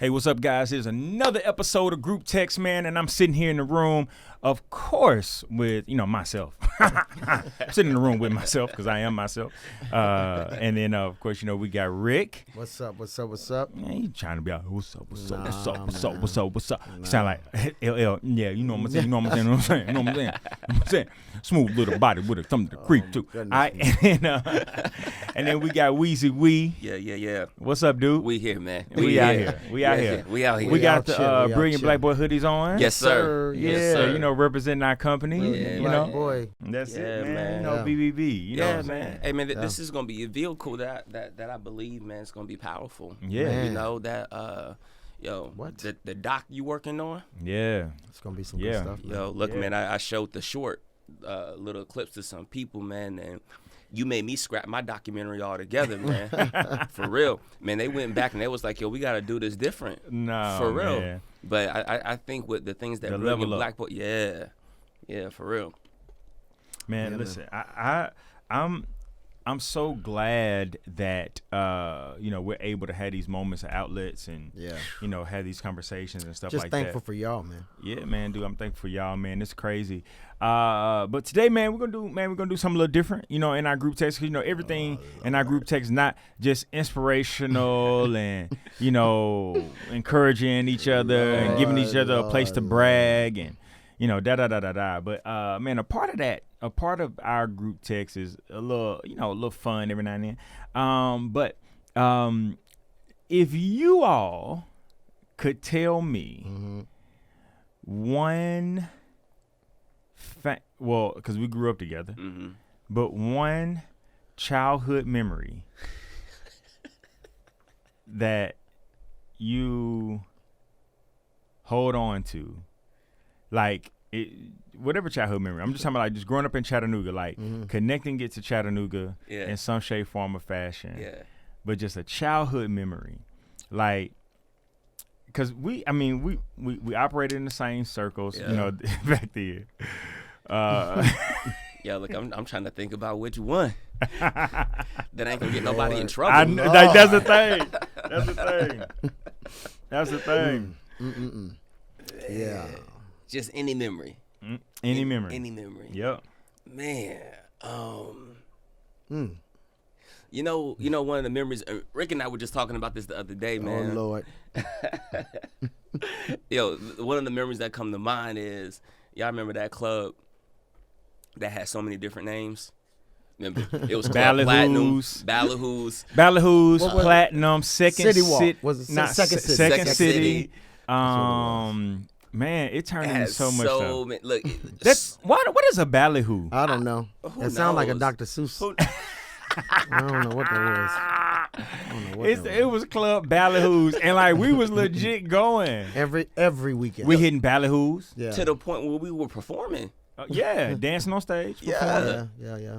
Hey, what's up, guys? Here's another episode of Group Text, man, and I'm sitting here in the room, of course, with, myself. I'm sitting in the room with myself because I am myself. And then, of course, we got Rick. What's up? Yeah, he's trying to be like, what's up? Nah. Sound like LL. Yeah, you know what I'm saying? Smooth little body with something to creep, too. And then we got Weezy Wee. Yeah. What's up, dude? We here, man. We out here. We out here. We got the Brilliant Black Boy hoodies on. Yes, sir. Yeah, yes, sir. Representing our company. Yeah, Black boy. That's it, man. Yeah. BBB. You know what I'm man. saying? Hey, man, this is gonna be a vehicle that I believe, man, it's gonna be powerful. Yeah. Man. What? The doc you working on? Yeah. It's gonna be some good stuff. Look, man, I showed the short little clips to some people, man, and you made me scrap my documentary altogether, man. For real. Man, they went back and they was like, yo, we got to do this different. No, for real. Man. But I think with the things that the Brilliant level Black Boy, yeah, for real. Man, listen, I'm so glad that we're able to have these moments of outlets and have these conversations and stuff Just like that. Just thankful for y'all, man. Yeah, man, dude, I'm thankful for y'all, man. It's crazy. But today, man, we're gonna do something a little different, in our group text. 'Cause, everything in our group text is not just inspirational and encouraging each other and giving each other a place to brag and da. But man, a part of our group text is a little fun every now and then. But if you all could tell me one, because we grew up together, but one childhood memory that you hold on to. Like, whatever childhood memory. I'm just talking about, like, just growing up in Chattanooga, like, connecting it to Chattanooga in some shape, form, or fashion. Yeah. But just a childhood memory. Like, because we operated in the same circles, back then. Yeah, look, I'm trying to think about which one. That ain't going to get nobody in trouble. That's the thing. Yeah. Just any memory. Any memory. Any memory. Yep. Man. One of the memories, Rick and I were just talking about this the other day, man. Oh, Lord. One of the memories that come to mind is, y'all remember that club that had so many different names? Remember? It was Ballyhoo's. Ballyhoo's, Platinum, Second City Walk. City. Was it not Second City? Second City. Man, it turned into so much stuff. Look, what is a ballyhoo? I don't know. It sounds like a Dr. Seuss. I don't know what that was. It was Club Ballyhoo's, and like we was legit going every weekend. We hitting Ballyhoo's to the point where we were performing. Dancing on stage. Yeah.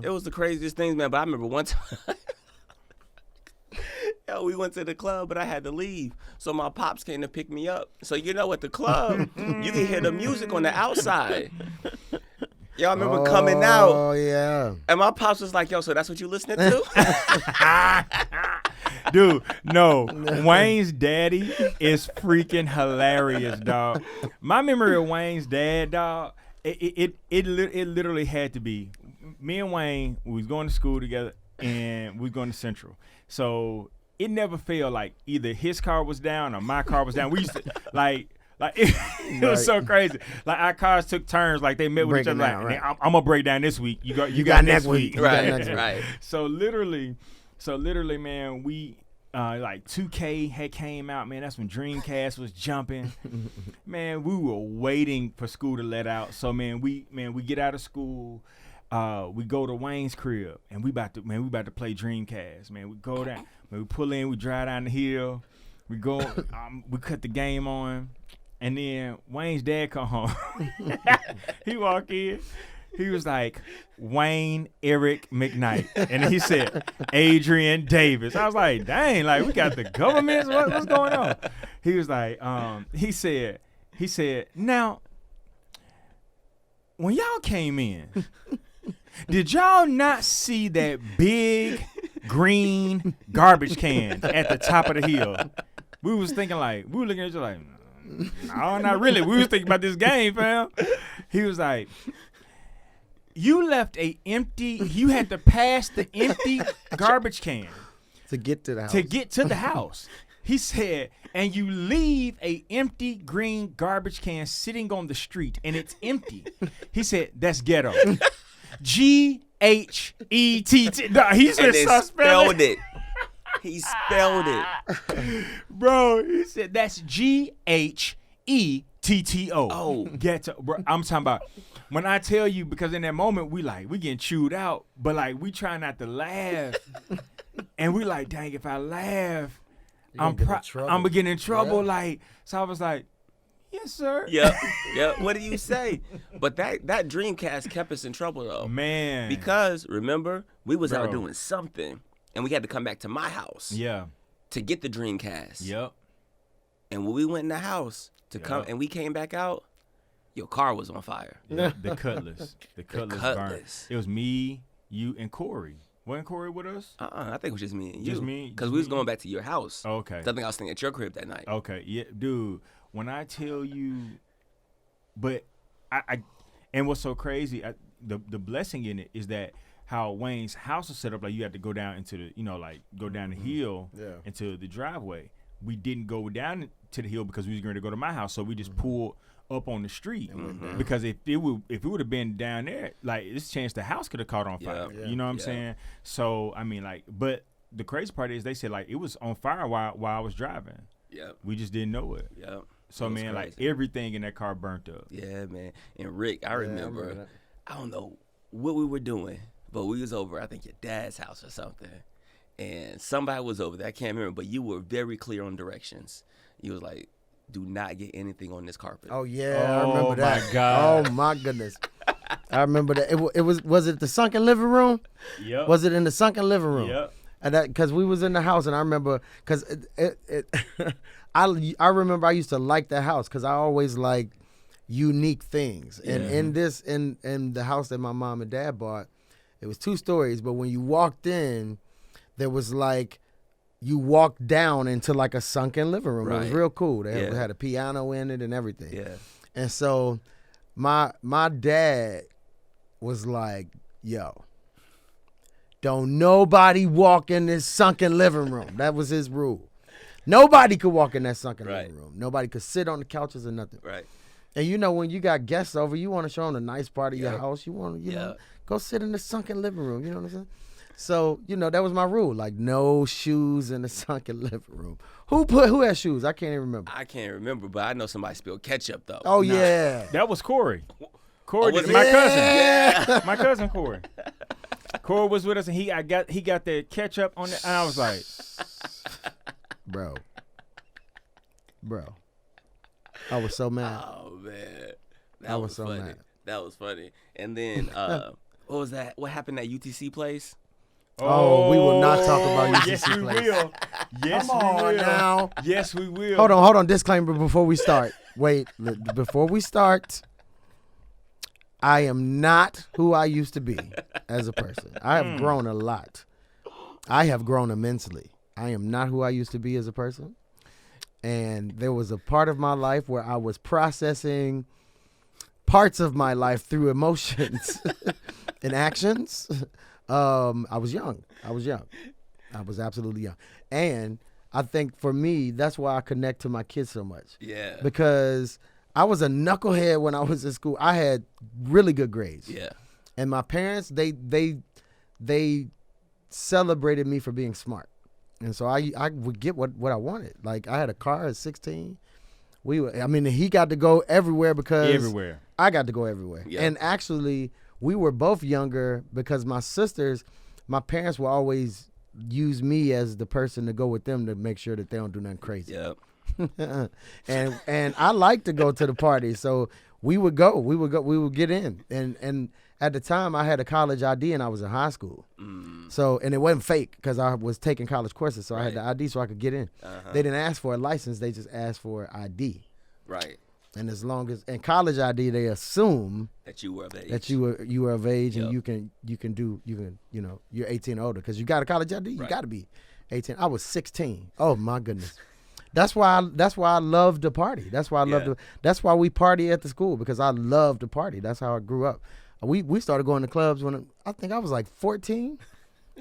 It was the craziest things, man. But I remember one time. We went to the club, but I had to leave. So my pops came to pick me up. So at the club, you can hear the music on the outside. Y'all remember coming out? Oh, yeah. And my pops was like, yo, so that's what you listening to? Dude, no. Wayne's daddy is freaking hilarious, dog. My memory of Wayne's dad, dog, it literally had to be me and Wayne, we was going to school together, and we was going to Central. So it never failed, like, either his car was down or my car was down. We used to, like it was so crazy. Like, our cars took turns, like they met with each other. Like, right. I'm gonna break down this week. You got next week. Right. So literally, man, we like 2K had came out, man. That's when Dreamcast was jumping. Man, we were waiting for school to let out. So we get out of school. We go to Wayne's crib, and we about to play Dreamcast. Man, we go down. Man, we pull in. We drive down the hill. We go. We cut the game on, and then Wayne's dad come home. He walk in. He was like, Wayne Eric McKnight, and he said Adrian Davis. I was like, dang, like we got the government. What's going on? He was like, he said, now, when y'all came in. Did y'all not see that big green garbage can at the top of the hill? we was thinking like, we were looking at each other like, no, not really. We was thinking about this game, fam. He was like, you left you had to pass the empty garbage can to get to the house. He said, and you leave a empty green garbage can sitting on the street, and it's empty. He said, that's ghetto. G-H-E-T-T. No, he said, spelled it. He spelled it. Bro, he said, that's G-H-E-T-T-O. Oh. Ghetto. Bro, I'm talking about, when I tell you, because in that moment, we getting chewed out, but like, we try not to laugh. And we like, dang, if I laugh, I'm gonna get in trouble. Yeah. Like, so I was like, yes, sir. Yeah. What do you say? But that Dreamcast kept us in trouble though, man. Because remember, we was out doing something, and we had to come back to my house. Yeah. To get the Dreamcast. Yep. And when we went in the house come, and we came back out, your car was on fire. Yeah, the Cutlass. The Cutlass burned. It was me, you, and Corey. Wasn't Corey with us? I think it was just me and you. Just me? Because we was going back to your house. Okay. I think I was staying at your crib that night. Okay. Yeah, dude. When I tell you, but I and what's so crazy, the blessing in it is that how Wayne's house was set up, like you had to go down into the, go down the hill into the driveway. We didn't go down to the hill because we was going to go to my house, so we just pulled up on the street because if it would have been down there, like this chance the house could have caught on fire. Yeah. You know what I'm saying? So I mean, like, but the crazy part is they said like it was on fire while I was driving. Yeah, we just didn't know it. Yeah. So man, crazy. Like everything in that car burnt up. Yeah, man. And Rick, I remember I don't know what we were doing, but we was over, I think your dad's house or something, and somebody was over there. I can't remember, but you were very clear on directions. You was like, do not get anything on this carpet. Oh yeah, I remember that. Oh my God. Oh my goodness. I remember that. It was it the sunken living room? Yep. Was it in the sunken living room? Yep. And that because we was in the house, and I remember because I remember I used to like that house because I always liked unique things. And in the house that my mom and dad bought, it was 2 stories, but when you walked in, there was like you walked down into like a sunken living room. Right. It was real cool. They had a piano in it and everything. Yeah. And so my dad was like, yo, don't nobody walk in this sunken living room. That was his rule. Nobody could walk in that sunken living room. Nobody could sit on the couches or nothing. Right. And when you got guests over, you want to show them the nice part of your house. You want to, go sit in the sunken living room. You know what I'm saying? So, that was my rule. Like, no shoes in the sunken living room. Who had shoes? I can't even remember. I can't remember, but I know somebody spilled ketchup, though. Oh, yeah. That was Corey. Corey, was my it? cousin. Yeah. My cousin Corey. Corey was with us, and he got the ketchup on it, and I was like, Bro. I was so mad. Oh, man. I was so funny. mad. That was funny. And then, what was that? What happened at UTC place? Oh, we will not talk about UTC yes, we place. will. Yes, Come we on will. now. Yes, we will. Hold on. Disclaimer before we start. Wait, before we start, I am not who I used to be as a person. I have grown a lot. I have grown immensely. I am not who I used to be as a person. And there was a part of my life where I was processing parts of my life through emotions and actions. I was young. I was absolutely young. And I think for me, that's why I connect to my kids so much. Yeah. Because I was a knucklehead when I was in school. I had really good grades. Yeah. And my parents, they celebrated me for being smart. And so I would get what I wanted. Like I had a car at 16. He got to go everywhere because I got to go everywhere. Yeah. And actually, we were both younger because my parents will always use me as the person to go with them to make sure that they don't do nothing crazy. Yeah. and I like to go to the party, so we would get in. And at the time I had a college ID and I was in high school. So, and it wasn't fake because I was taking college courses, so I had the ID so I could get in. They didn't ask for a license, they just asked for ID. Right. And as long as in college ID, they assume that you were of age. That you were of age, and you can you're 18 or older because you got a college ID. You got to be 18. I was 16. Oh my goodness, That's why I love to party. That's why I love to. That's why we party at the school, because I love to party. That's how I grew up. We started going to clubs when I think I was like 14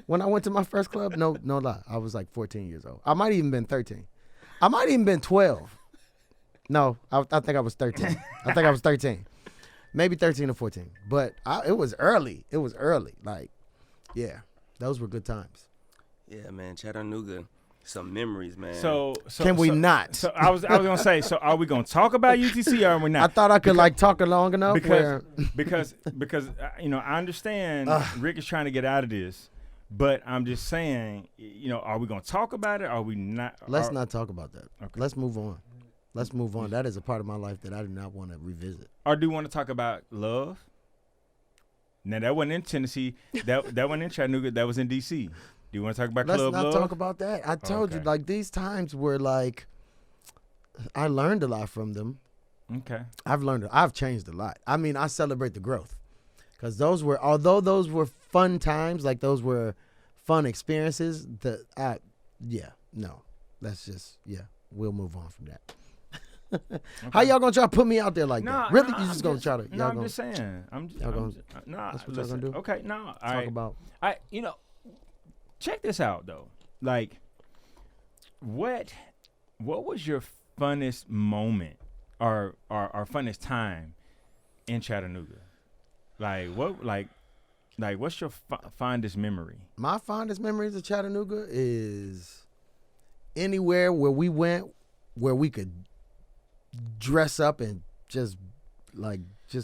when I went to my first club. No lie, I was like 14 years old. I might even been 13. I might even been 12. No, I think I was 13. I think I was 13, maybe 13 or 14. But it was early. It was early. Like, yeah, those were good times. Yeah, man, Chattanooga. Some memories, man. So Can we not? So I was gonna say. So are we gonna talk about UTC or are we not? I thought I could talk long enough. Because I understand Rick is trying to get out of this, but I'm just saying, are we gonna talk about it? Or are we not? Let's not talk about that. Okay. Let's move on. Let's move on. That is a part of my life that I do not want to revisit. Or do you want to talk about love? Now that wasn't in Tennessee. That wasn't in Chattanooga. That was in DC. Do you want to talk about Let's club not love? talk about that. I told you, these times were I learned a lot from them. Okay. I've changed a lot. I mean, I celebrate the growth, because although those were fun times, those were fun experiences. We'll move on from that. Okay. How y'all gonna try to put me out there like that? Really? You just gonna try to? No, I'm just saying. That's what y'all gonna do? Okay, no. Talk about. Check this out though. Like, what was your funnest moment or funnest time in Chattanooga? What's your fondest memory? My fondest memories of Chattanooga is anywhere where we went where we could dress up and just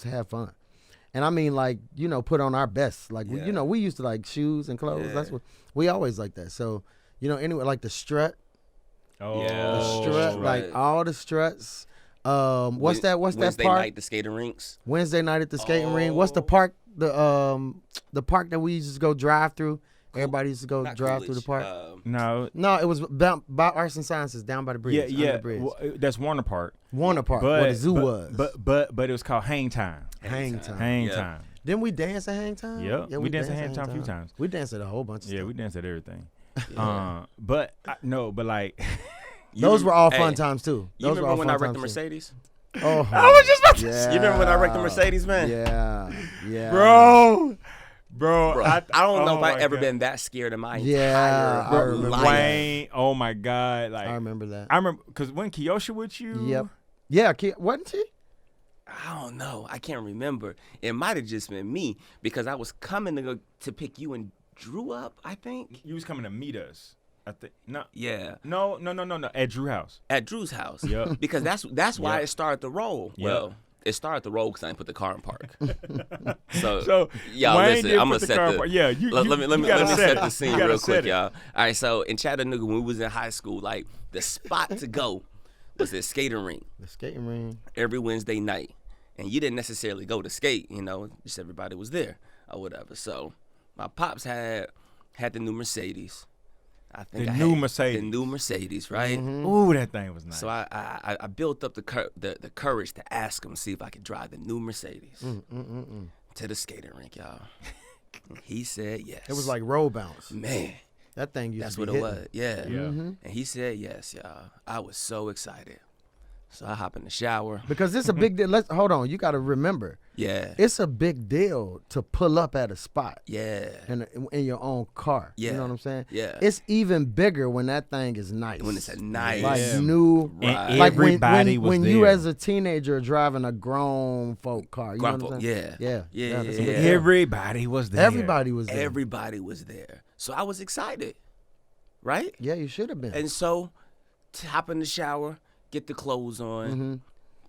have fun. And I mean, put on our best. We used to shoes and clothes. Yeah. That's what we always like that. So, anyway, the strut. Oh, yeah. The strut, all the struts. What's that park? Wednesday night, the skating rinks. Wednesday night at the skating rink. What's the park? The park that we used to go drive through. Everybody used to go drive through the park. No, it was by Arts and Sciences down by the bridge. Yeah. The bridge. Well, that's Warner Park. Warner Park, where the zoo was. But it was called Hang Time. Hang Time. Hang Time. Didn't we dance at Hang Time? Yep. Yeah, we danced at Hang Time a few times. We danced at a whole bunch of stuff. Yeah, we danced at everything. Yeah. Those were all fun times too. You remember when I wrecked the Mercedes? Oh, I was just about to say. You remember when I wrecked the Mercedes, man? Yeah. Bro, I don't know if I've ever been that scared in my entire life. Wayne, oh my God. I remember that. I remember, because when Kiosha with you? Yep. Yeah, wasn't she? I don't know. I can't remember. It might have just been me, because I was coming to pick you and Drew up, I think. You was coming to meet us. I think. No. Yeah. No. At Drew's house. At Drew's house. Yeah. Because that's why it started to roll. Yep. Well, it started to roll because I didn't put the car in park. So y'all Wayne listen. I'm gonna set the. Yeah, let me set the scene real quick, y'all. All right. So in Chattanooga, when we was in high school, the spot to go was the skating rink. The skating rink. Every Wednesday night, and you didn't necessarily go to skate. Just everybody was there or whatever. So my pops had the new Mercedes. I think the new Mercedes, right? Mm-hmm. Ooh, that thing was nice. So I built up the courage to ask him, see if I could drive the new Mercedes to the skating rink, y'all. He said yes. It was like roll bounce. Man, that thing used that's to be what hitting. it was. Yeah. Mm-hmm. And he said yes, y'all. I was so excited. So I hop in the shower. Because it's a big deal. Hold on. You got to remember. Yeah. It's a big deal to pull up at a spot. Yeah. In your own car. Yeah. You know what I'm saying? Yeah. It's even bigger when that thing is nice. When it's a nice. New. And like everybody was when there. you as a teenager are driving a grown folk car. You know what I'm saying? Yeah. Yeah. Everybody was there. Everybody was there. Everybody was there. So I was excited. Right? Yeah, you should have been. And so, hop in the shower, get the clothes on,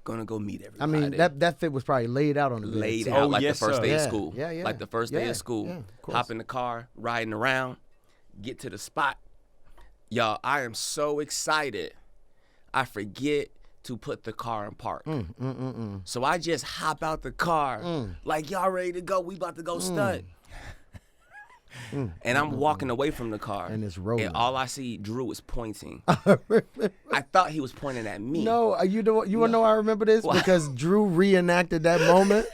gonna go meet everybody. I mean, that fit was probably laid out on the bed. Laid too. out like yes, the first sir. day of school. Yeah. Like the first day of school. Yeah, of course. Hop in the car, riding around, get to the spot. Y'all, I am so excited. I forget to put the car in park. So I just hop out the car, like, y'all ready to go? We about to go stunt. And I'm walking away from the car. And it's rolling. And all I see, Drew is pointing. I thought he was pointing at me. No, you want to know I remember this? Because Drew reenacted that moment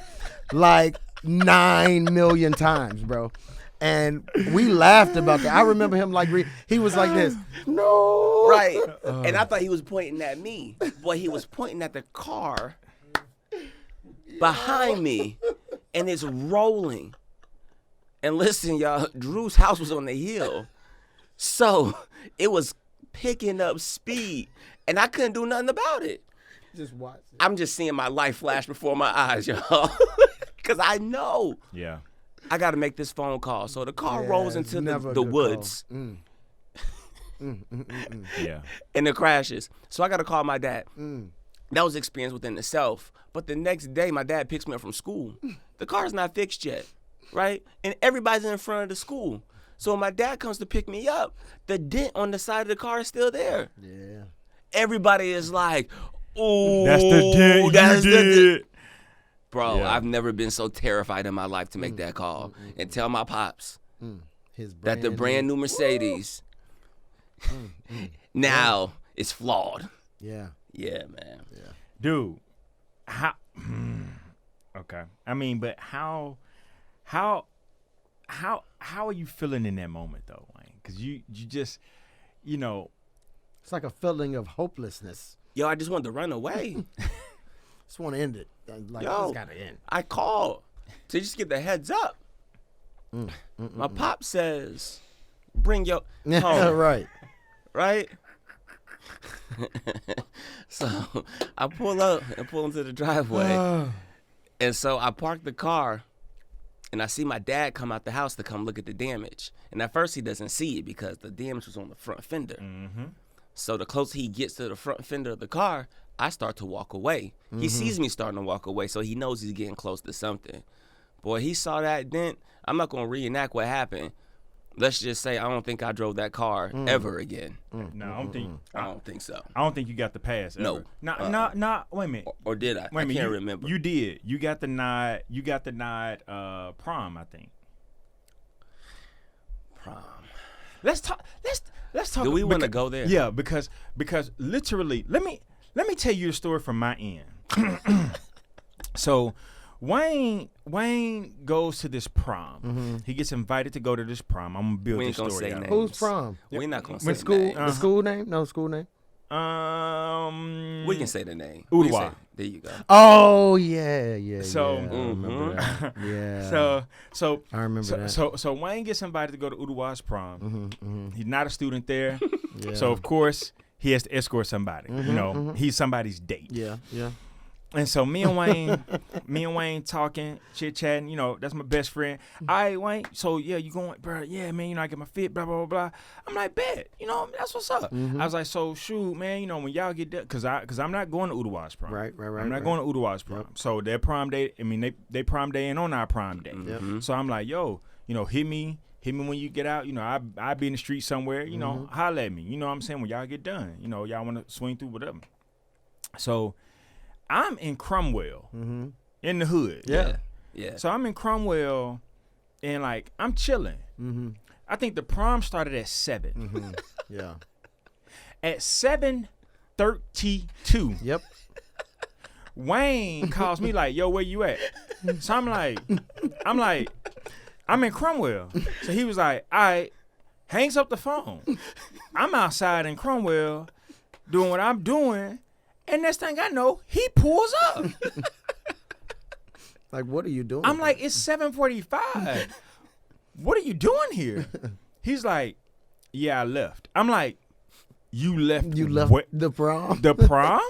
like 9 million times, bro. And we laughed about that. I remember him like he was like this. No. Right. And I thought he was pointing at me. Boy, he was pointing at the car behind me, and it's rolling. And listen, y'all, Drew's house was on the hill. So it was picking up speed, and I couldn't do nothing about it. Just watch it. I'm just seeing my life flash before my eyes, y'all. Because I know Yeah. I got to make this phone call. So the car Yeah, rolls it's into never a the good woods. Yeah. And it crashes. So I got to call my dad. That was experience within itself. But the next day, my dad picks me up from school. The car's not fixed yet, right? And everybody's in front of the school. So when my dad comes to pick me up, the dent on the side of the car is still there. Yeah. Everybody is like, "Oh, That's the dent that's you the dent." did. Bro, Yeah. I've never been so terrified in my life to make that call and tell my pops that the brand new Mercedes now is flawed. Yeah. Yeah, man. Dude, how? Okay. I mean, but how are you feeling in that moment though, Wayne? Because you just, you know, It's like a feeling of hopelessness. Yo, I just wanted to run away. Just want to end it. Like, Yo, it's got to end. I called to just get the heads up. My pop says, bring your home, Right. right? So I pull up and pull into the driveway. And so I park the car, and I see my dad come out the house to come look at the damage. And at first he doesn't see it because the damage was on the front fender. So the closer he gets to the front fender of the car, I start to walk away. He sees me starting to walk away, so he knows he's getting close to something. Boy, he saw that dent. I'm not going to reenact what happened. Let's just say I don't think I drove that car ever again. no, I don't think. I don't think so. I don't think you got the pass. No. Ever. Not. Wait a minute. Or did I? Wait a minute. I can't you, remember. You did. You got the nod. You got the nod. Prom, I think. Prom. Let's talk. Let's talk. Do we want to becau- go there? Yeah, because literally, let me tell you a story from my end. So, Wayne goes to this prom. He gets invited to go to this prom. I'm gonna build We this ain't gonna story say out. names. Who's prom? We're not going to say When the school- name. The school name? No school name? We can say the name. We can Uruguay. say- There you go. Oh, yeah. So- yeah. I remember that. Yeah. So I remember that. So Wayne gets invited to go to Uruguay's prom. He's not a student there, Yeah. so of course he has to escort somebody. You know, he's somebody's date. Yeah. And so me and Wayne talking, chit chatting. You know, that's my best friend. All right, Wayne. So yeah, you going, bro? Yeah, man. You know, I get my fit. Blah blah blah blah. I'm like, bet. You know, that's what's up. I was like, so shoot, man. You know, when y'all get there, cause I'm not going to Uruguay's prom. Right. I'm not going to Uruguay's prom. So their prom day. I mean, they prom day and on our prom day. So I'm like, yo, you know, hit me when you get out. You know, I be in the street somewhere. You know, holler at me. You know what I'm saying? When y'all get done. You know, y'all want to swing through whatever. So I'm in Cromwell, in the hood. Yeah. Yeah. So I'm in Cromwell, and like I'm chilling. I think the prom started at 7. Yeah. At 7:32, Yep. Wayne calls me like, "Yo, where you at?" So I'm like, I'm in Cromwell. So he was like, "All right," hangs up the phone. I'm outside in Cromwell doing what I'm doing, and next thing I know, he pulls up. Like, what are you doing? I'm like, it's 7:45. What are you doing here? He's like, yeah, I left. I'm like, you left? You left what? the prom? The prom?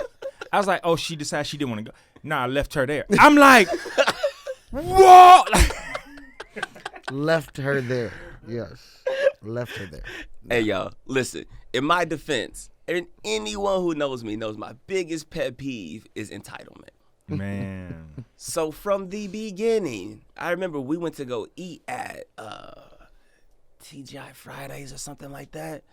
I was like, oh, she decided she didn't want to go. Nah, I left her there. I'm like, what? Left her there. Yes. Left her there. Hey, y'all, listen. In my defense, and anyone who knows me knows my biggest pet peeve is entitlement. Man. So from the beginning, I remember we went to go eat at TGI Fridays or something like that,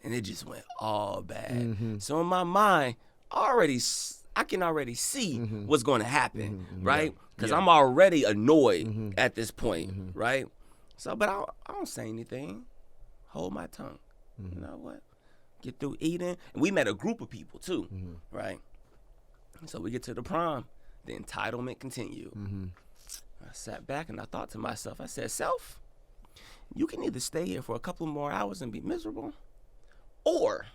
and it just went all bad. So in my mind, I can already see what's going to happen, right? Because I'm already annoyed at this point, right? So, but I don't say anything. Hold my tongue. You know what? Get through eating. And we met a group of people too, right? So we get to the prom. The entitlement continued. I sat back and I thought to myself, I said, self, you can either stay here for a couple more hours and be miserable, or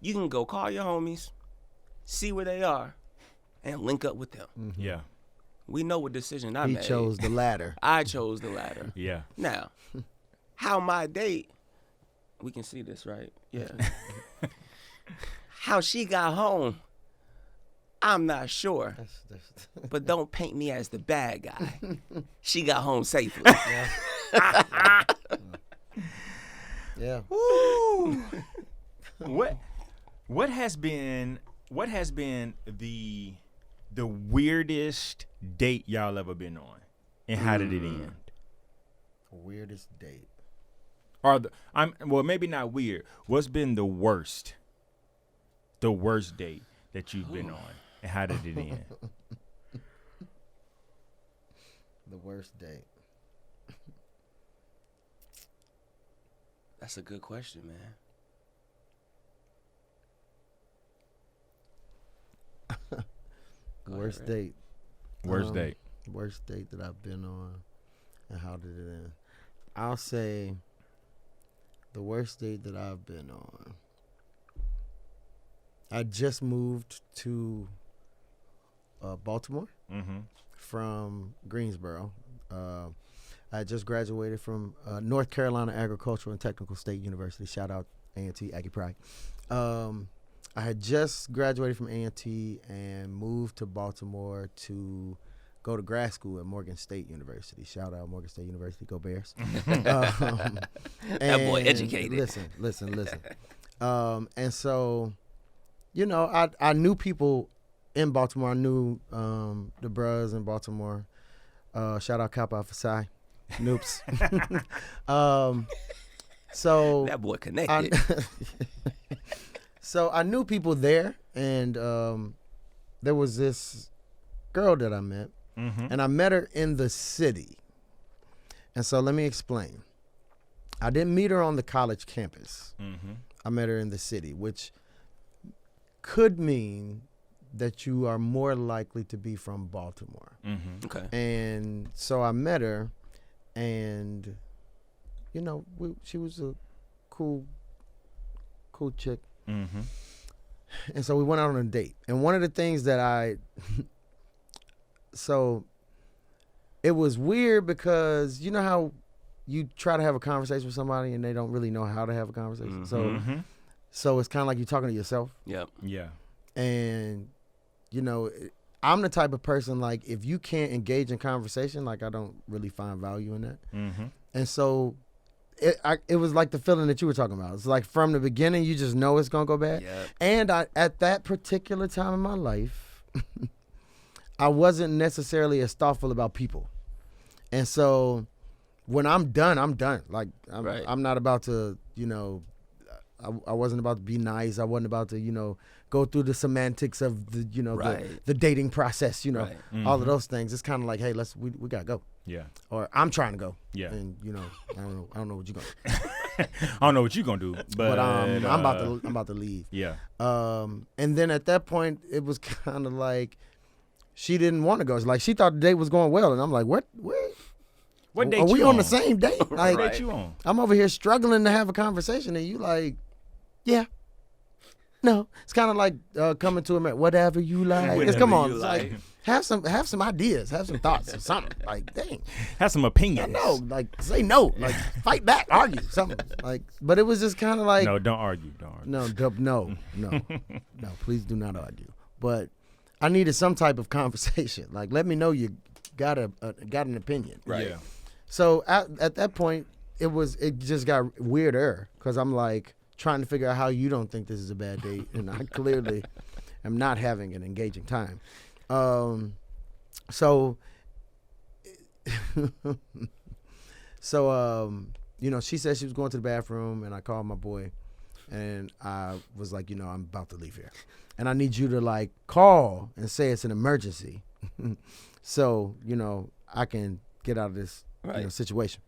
you can go call your homies, see where they are, and link up with them. Yeah. We know what decision I He made. chose the latter. I chose the latter. Yeah. Now, how my date, we can see this, right? Yeah. How she got home, I'm not sure. But don't paint me as the bad guy. She got home safely. Yeah. Woo. What has been the weirdest date y'all ever been on, and how did it end? Weirdest date. Or well, maybe not weird. What's been the worst date that you've been on, and how did it end? The worst date. That's a good question, man. Worst ahead, Ray. date. Worst date. Worst date that I've been on, and how did it end? I'll say the worst date that I've been on. I just moved to Baltimore from Greensboro. I just graduated from North Carolina Agricultural and Technical State University. Shout out A&T, Aggie Pride. I had just graduated from A&T and moved to Baltimore to go to grad school at Morgan State University. Shout out Morgan State University, go Bears. That boy educated. Listen. And so, you know, I knew people in Baltimore. I knew the bros in Baltimore. Shout out Kappa Alpha Psi. Noops. So That boy connected. So I knew people there, and there was this girl that I met, and I met her in the city. And so let me explain. I didn't meet her on the college campus. I met her in the city, which could mean that you are more likely to be from Baltimore. Okay. And so I met her, and, you know, she was a cool chick. And so we went out on a date. And one of the things that so it was weird because you know how you try to have a conversation with somebody and they don't really know how to have a conversation. So it's kind of like you're talking to yourself. Yep. Yeah. And, you know, I'm the type of person, like, if you can't engage in conversation, like, I don't really find value in that. And so it was like the feeling that you were talking about. It's like from the beginning, you just know it's going to go bad. Yep. And at that particular time in my life, I wasn't necessarily as thoughtful about people. And so when I'm done, I'm done. Like, I'm not about to, you know, I wasn't about to be nice. I wasn't about to, you know, go through the semantics of the, you know, the dating process, you know, all of those things. It's kind of like, hey, we got to go. Yeah. Or I'm trying to go. Yeah. And, you know, I don't know what you're going to do. I don't know what you're going to do, but I'm about to leave. Yeah. And then at that point, it was kind of like she didn't want to go. It's like she thought the date was going well. And I'm like, what date are we you on the same date? Like, What date you on? I'm over here struggling to have a conversation, and you like, yeah. No, it's kind of like coming to America. Whatever you like. It's, come on, it's like have some ideas, have some thoughts or something. Like, dang, Have some opinions. no, like say no, like fight back, argue, something. Like, but it was just kind of like, No, don't argue. Don't argue. no, please do not argue. But I needed some type of conversation. Like, let me know you got an opinion. Right. Yeah. So at that point, it just got weirder because I'm like trying to figure out how you don't think this is a bad date, and I clearly am not having an engaging time. So you know, she said she was going to the bathroom, and I called my boy, and I was like, you know, I'm about to leave here, and I need you to like call and say it's an emergency, so you know I can get out of this you know, situation.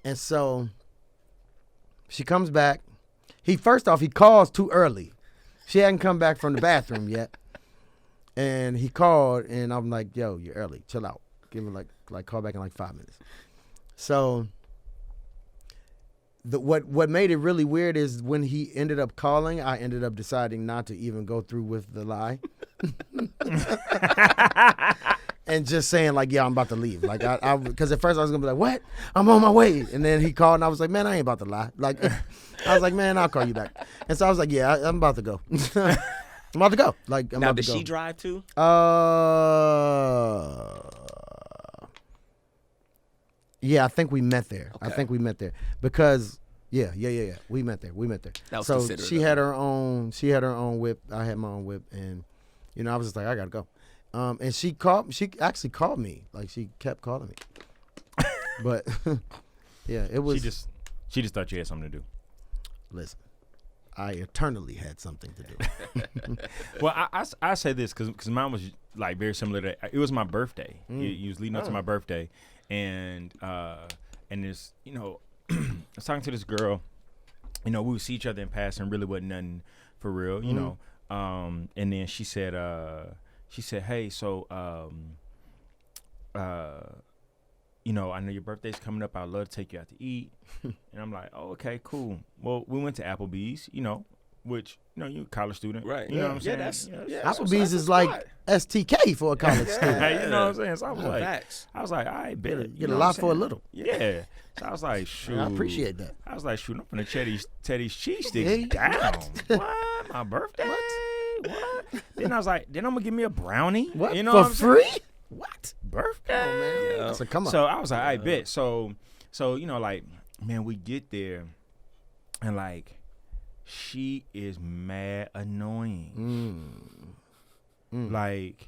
And so she comes back. First off, he calls too early. She hadn't come back from the bathroom yet. And he called, and I'm like, yo, you're early. Chill out. Give him like call back in like 5 minutes. So what made it really weird is when he ended up calling, I ended up deciding not to even go through with the lie. And just saying like, yeah, I'm about to leave. Like because at first I was gonna be like, what? I'm on my way. And then he called and I was like, man, I ain't about to lie. Like I was like, man, I'll call you back. And so I was like, yeah, I'm about to go. I'm about to go. Like I'm Now, about did to go. she drive too? Yeah, I think we met there. Okay. I think we met there because yeah. We met there. That was So considerate she of had her. her own. She had her own whip. I had my own whip, and I was just like, I gotta go. And she called. She actually called me. Like she kept calling me. But yeah, it was. She just thought you had something to do. Listen, I eternally had something to do. Well, I say this because mine was like very similar to it was my birthday. It was leading up to my birthday, and this I was talking to this girl. We would see each other in passing. Really wasn't nothing for real, you know. And then she said, hey, so I know your birthday's coming up. I'd love to take you out to eat. And I'm like, oh, okay, cool. Well, we went to Applebees, which, you're a college student. Right. You know what I'm saying? Applebees is like STK for a college student. Hey, you know what I'm saying? So I was like, Facts. all right, bet. You get a lot for a little. Yeah. So I was like, shoot. I appreciate that. I was like, shoot, I'm gonna tear these cheese sticks Hey, down. What? My birthday? What? Then I was like, then I'm gonna give me a brownie. What? You know For what I'm free? saying? What? Birthday? Oh, man. Yeah. So come on. So I was like, I bet. So like, man, we get there, and like, she is mad annoying. Like,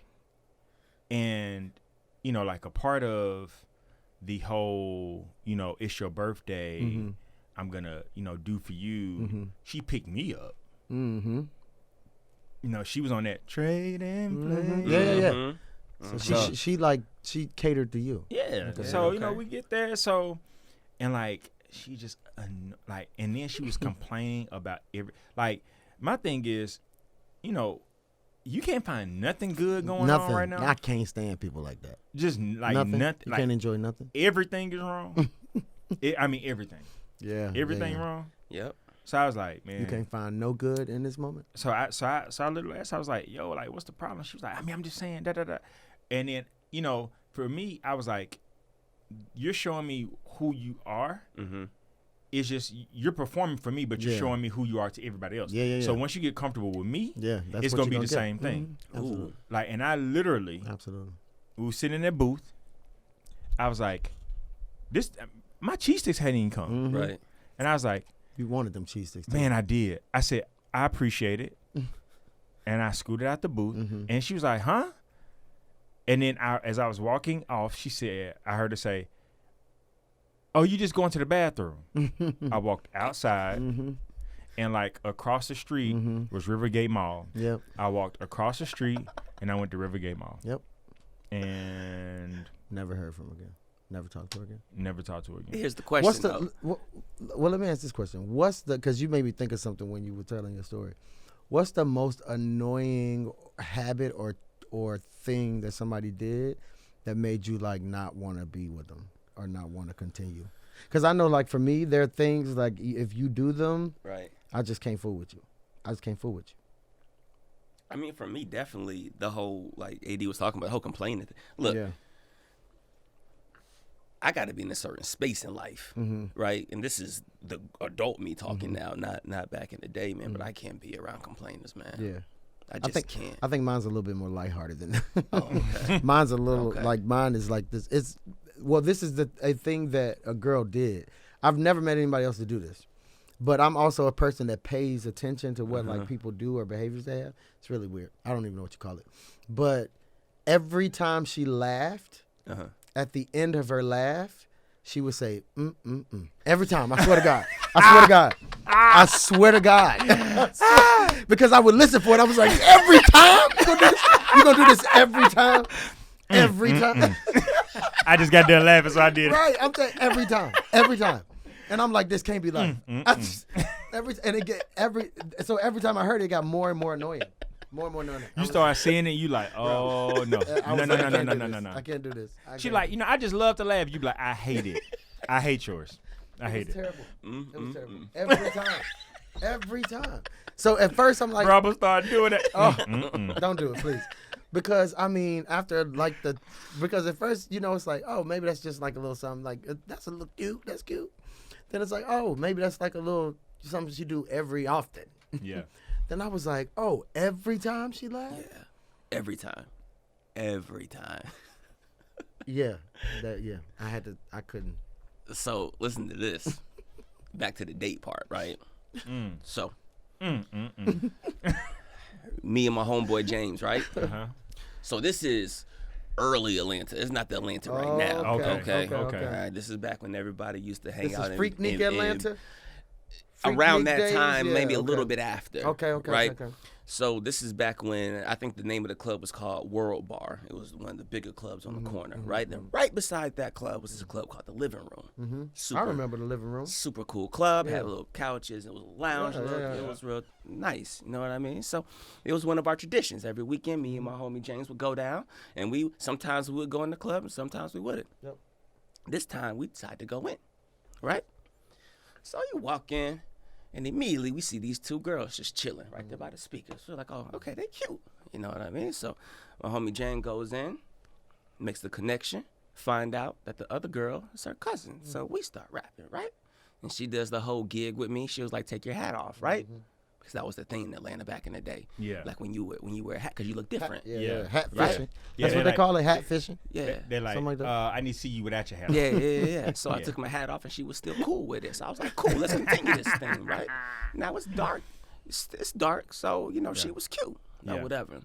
and like a part of the whole, it's your birthday. I'm gonna, do for you. She picked me up. She was on that trade and play. Yeah. So she catered to you. Yeah. Okay. So Okay. we get there. So and like she just and then she was complaining about my thing is, you can't find nothing good going on right now. I can't stand people like that. Just like nothing. You can't enjoy nothing. Everything is wrong. Everything. Yeah. Everything yeah. wrong. Yep. So I was like, man. You can't find no good in this moment. So I literally asked. I was like, yo, like, what's the problem? She was like, I'm just saying, da da da. And then, for me, I was like, you're showing me who you are. It's just you're performing for me, but you're showing me who you are to everybody else. Yeah. So once you get comfortable with me, that's it's what gonna be you're the same thing. Absolutely. Like, and I literally, Absolutely. we were sitting in that booth. I was like, my cheese sticks hadn't even come. Right. And I was like, You wanted them cheese sticks. too. man, I did. I said, I appreciate it. And I scooted out the booth. And she was like, huh? And then as I was walking off, I heard her say, oh, you just going to the bathroom. I walked outside, and like across the street was Rivergate Mall. Yep. I walked across the street, and I went to Rivergate Mall. Yep. And Never heard from her again. Never talked to her again. never talked to her again. Here's the question. What's though. the well? Let me ask this question. Because you made me think of something when you were telling your story. What's the most annoying habit or thing that somebody did that made you like not want to be with them or not want to continue? Because I know, like for me, there are things like if you do them, Right. I just can't fool with you. I just can't fool with you. I mean, for me, definitely the whole like AD was talking about the whole complaining. Look, Yeah. I got to be in a certain space in life, right? And this is the adult me talking now, not back in the day, man. But I can't be around complainers, man. Yeah. I just can't. I think mine's a little bit more lighthearted than that. Oh, okay. Mine's a little Okay. like mine is like this. This is a thing that a girl did. I've never met anybody else to do this, but I'm also a person that pays attention to what like people do or behaviors they have. It's really weird. I don't even know what you call it, but every time she laughed, at the end of her laugh, she would say, every time. I swear to God. I swear to God. Because I would listen for it. I was like, every time? You gonna do this every time? Every time? I just got done laughing, so I did it. Right. I'm saying every time. Every time. And I'm like, this can't be like every time I heard it, it got more and more annoying. More and more annoying. You start seeing it, you like, oh no, I was no. like, I can't do this. I can't do this. She like, I just love to laugh. You be like, I hate it. I hate yours. I hate it. Terrible. It was terrible. Every time. Every time. So at first I'm like, Brother start doing it. oh, don't do it, please. Because I mean, after like because at first, it's like, oh, maybe that's just like a little something like that's a little cute. That's cute. Then it's like, oh, maybe that's like a little something she do every often. Yeah. Then I was like, oh, every time she laughed? Yeah. Every time. Every time. Yeah. I couldn't. So listen to this. Back to the date part, right? So me and my homeboy James, right? Uh-huh. So this is early Atlanta. It's not the Atlanta right now. Okay. All right, this is back when everybody used to hang This out is Freaknik Atlanta? around Freaknik that days? time, Yeah, maybe a okay. little bit after. Okay. Right? Okay. So this is back when I think the name of the club was called World Bar. It was one of the bigger clubs on the corner, right? Then right beside that club was a club called the Living Room. I remember the living room. Super cool club. Had little couches. It was a lounge look. yeah. It was real nice. You know what I mean? So it was one of our traditions. Every weekend, me and my homie James would go down, and sometimes we would go in the club, and sometimes we wouldn't. Yep. This time we decided to go in, right? So you walk in, and immediately we see these two girls just chilling right there by the speakers. We're like, oh, okay, they cute. You know what I mean? So my homie Jane goes in, makes the connection, find out that the other girl is her cousin. So we start rapping, right? And she does the whole gig with me. She was like, take your hat off, right? Because that was the thing in Atlanta back in the day. Yeah. Like when you wear a hat, because you look different. Yeah. Hat Right? fishing. Yeah, That's they what they like- call it, hat fishing. Yeah. They're like, Something like that. I need to see you without your hat on. Yeah. So I Yeah. took my hat off, and she was still cool with it. So I was like, cool, let's continue this thing, right? Now it's dark. It's dark, so, she was cute. Yeah. Whatever.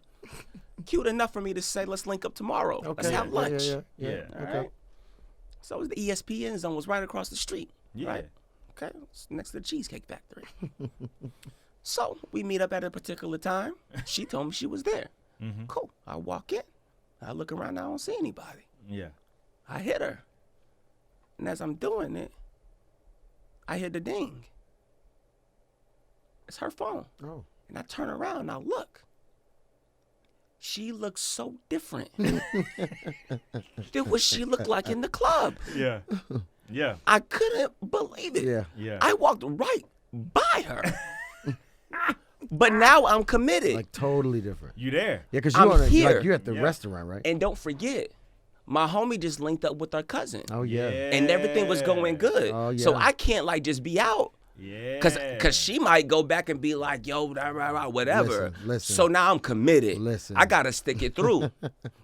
Cute enough for me to say, let's link up tomorrow. Let's have lunch. Yeah. Yeah. All right. So it was the ESPN zone was right across the street. Yeah. Right? Okay. It's next to the Cheesecake Factory. So we meet up at a particular time. She told me she was there. Cool. I walk in. I look around. I don't see anybody. Yeah. I hit her. And as I'm doing it, I hear the ding. It's her phone. Oh. And I turn around and I look. She looks so different than what she looked like in the club. Yeah. Yeah. I couldn't believe it. Yeah. Yeah. I walked right by her. But now I'm committed. Like totally different. You there? Yeah, because I'm here. you're at the Yeah. restaurant, right? And don't forget, my homie just linked up with her cousin. Oh yeah. And everything was going good. Oh, So yeah. I can't just be out. Yeah. Cause she might go back and be like, yo, whatever. Listen. So now I'm committed. Listen. I gotta stick it through.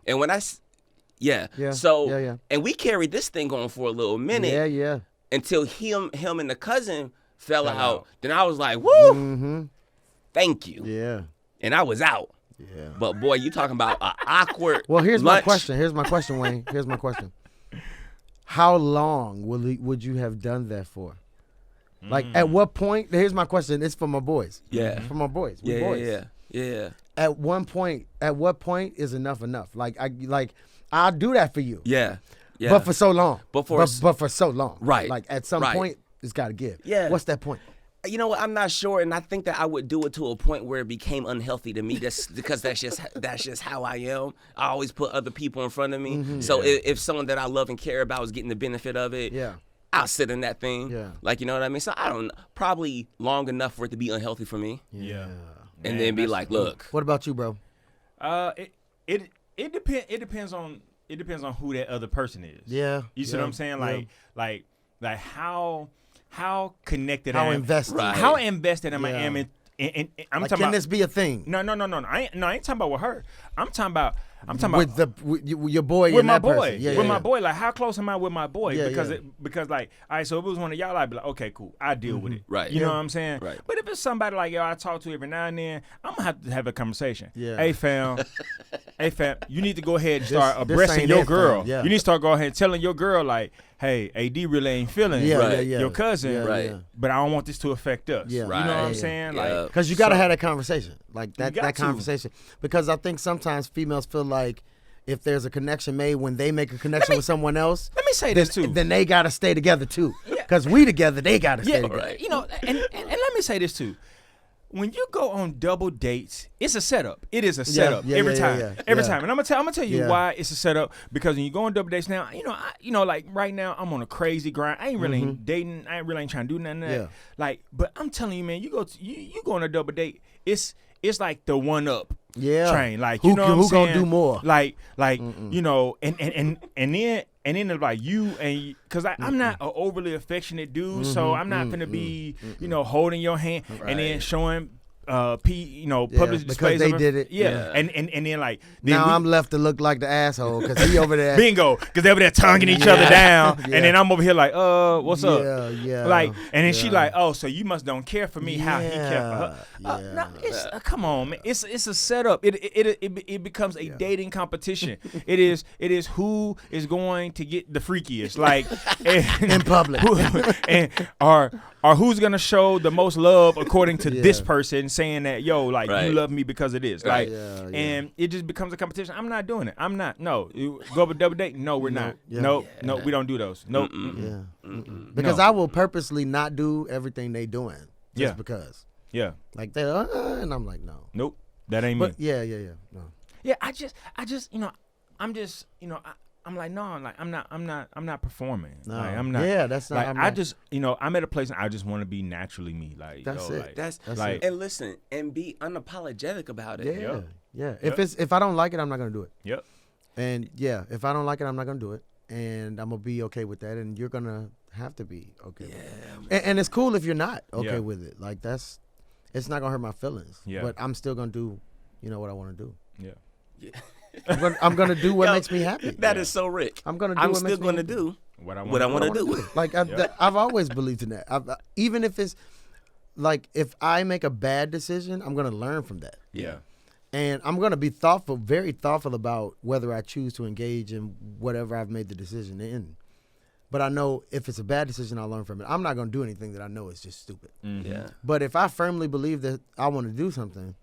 And when Yeah. So Yeah. and we carried this thing on for a little minute Yeah. until him and the cousin fell out. Then I was like, woo, Mm-hmm. thank you. Yeah. And I was out. Yeah. But boy, you talking about an awkward Well, here's my lunch. question. Here's my question, Wayne. Here's my question. How long would you have done that for? Like, at what point? Here's my question. It's for my boys. Yeah. For my boys. We Yeah, boys. yeah. At what point is enough? Like, I'll do that for you. Yeah. But for so long. But for but for so long. Right. Like, at some Right. point, it's got to give. Yeah. What's that point? You know what? I'm not sure, and I think that I would do it to a point where it became unhealthy to me. That's because that's just how I am. I always put other people in front of me. So if someone that I love and care about is getting the benefit of it, Yeah. I'll sit in that thing. Yeah. Like, you know what I mean? So I don't probably long enough for it to be unhealthy for me, Yeah. and Man, then be that's- like, look, What about you, bro? It depends on who that other person is. Yeah. You see what I'm saying? Like how connected How I am. invested. Right. How invested am I Yeah. am in I'm Like, talking can about this be a thing? No. I ain't talking about with her. I'm talking about With your boy with and my that boy. person. Yeah, with yeah. my boy. Like, how close am I with my boy? Yeah, because yeah. because like, all right, so if it was one of y'all, I'd be like, okay, cool, I deal with it. Right. You know Yeah. what I'm saying? Right. But if it's somebody like, yo, I talk to every now and then, I'm gonna have a conversation. Yeah. Hey fam, you need to go ahead and start this abreasting ain't your it, fam. girl. Yeah. You need to start go ahead and telling your girl like, hey, AD really ain't feeling Yeah, Right. yeah. your cousin, Yeah, Right. yeah. but I don't want this to affect us. Yeah. You know what I'm Right. saying? Yeah. Like, Because you got to so- have that conversation. Like, that got to. conversation. Because I think sometimes females feel like if there's a connection made when they make a connection with someone else, Let me say then, this too. then they got to stay together too. Because we together, they got to stay Yeah, together. Right. you know, and let me say this too. when you go on double dates, it's a setup. It is a setup every time. Every time. And I'm gonna tell you why it's a setup. Because when you go on double dates now, like right now I'm on a crazy grind. I ain't really dating. I ain't trying to do nothing of that. Like, but I'm telling you, man, you go on a double date. It's like the one up train. Like, you know what I'm saying? Who gonna do more? Like you know, and then it's like you and because I'm not an overly affectionate dude, so I'm not gonna be holding your hand and then showing public displays because they did it. And then like now I'm left to look like the asshole because he over there. Bingo, because they over there tonguing each other down, and then I'm over here like, what's up? Yeah. Like, and then she like, oh, so you must don't care for me how he care for her. No, it's come on, man. It's a setup. It becomes a dating competition. It is who is going to get the freakiest, like in public, or who's gonna show the most love according to this person saying that you love me because of this, and it just becomes a competition. I'm not doing it. I'm not. No, you go up a double date. No, we're not. No, we don't do those. Nope. Because I will purposely not do everything they doing just because. Yeah. Like they and I'm like, no. Nope. That ain't me. Yeah. No. Yeah, I just I'm like, no, like I'm not performing. No. Like, I'm not. Yeah, that's not. Like, I'm at a place and I just want to be naturally me. Like that's it. Like, that's like, it. And listen, and be unapologetic about it. Yeah. If I don't like it, I'm not gonna do it. Yep. And if I don't like it, I'm not gonna do it, and I'm gonna be okay with that. And you're gonna have to be okay. with it. And it's cool if you're not okay with it. Like it's not gonna hurt my feelings. Yeah. But I'm still gonna do, what I want to do. Yeah. I'm gonna do what makes me happy. That is so Rick. I'm still gonna do what I want to do. Like I've always believed in that. Even if it's like if I make a bad decision, I'm gonna learn from that. Yeah. And I'm gonna be very thoughtful about whether I choose to engage in whatever I've made the decision in. But I know if it's a bad decision, I'll learn from it. I'm not gonna do anything that I know is just stupid. Mm-hmm. Yeah. But if I firmly believe that I want to do something,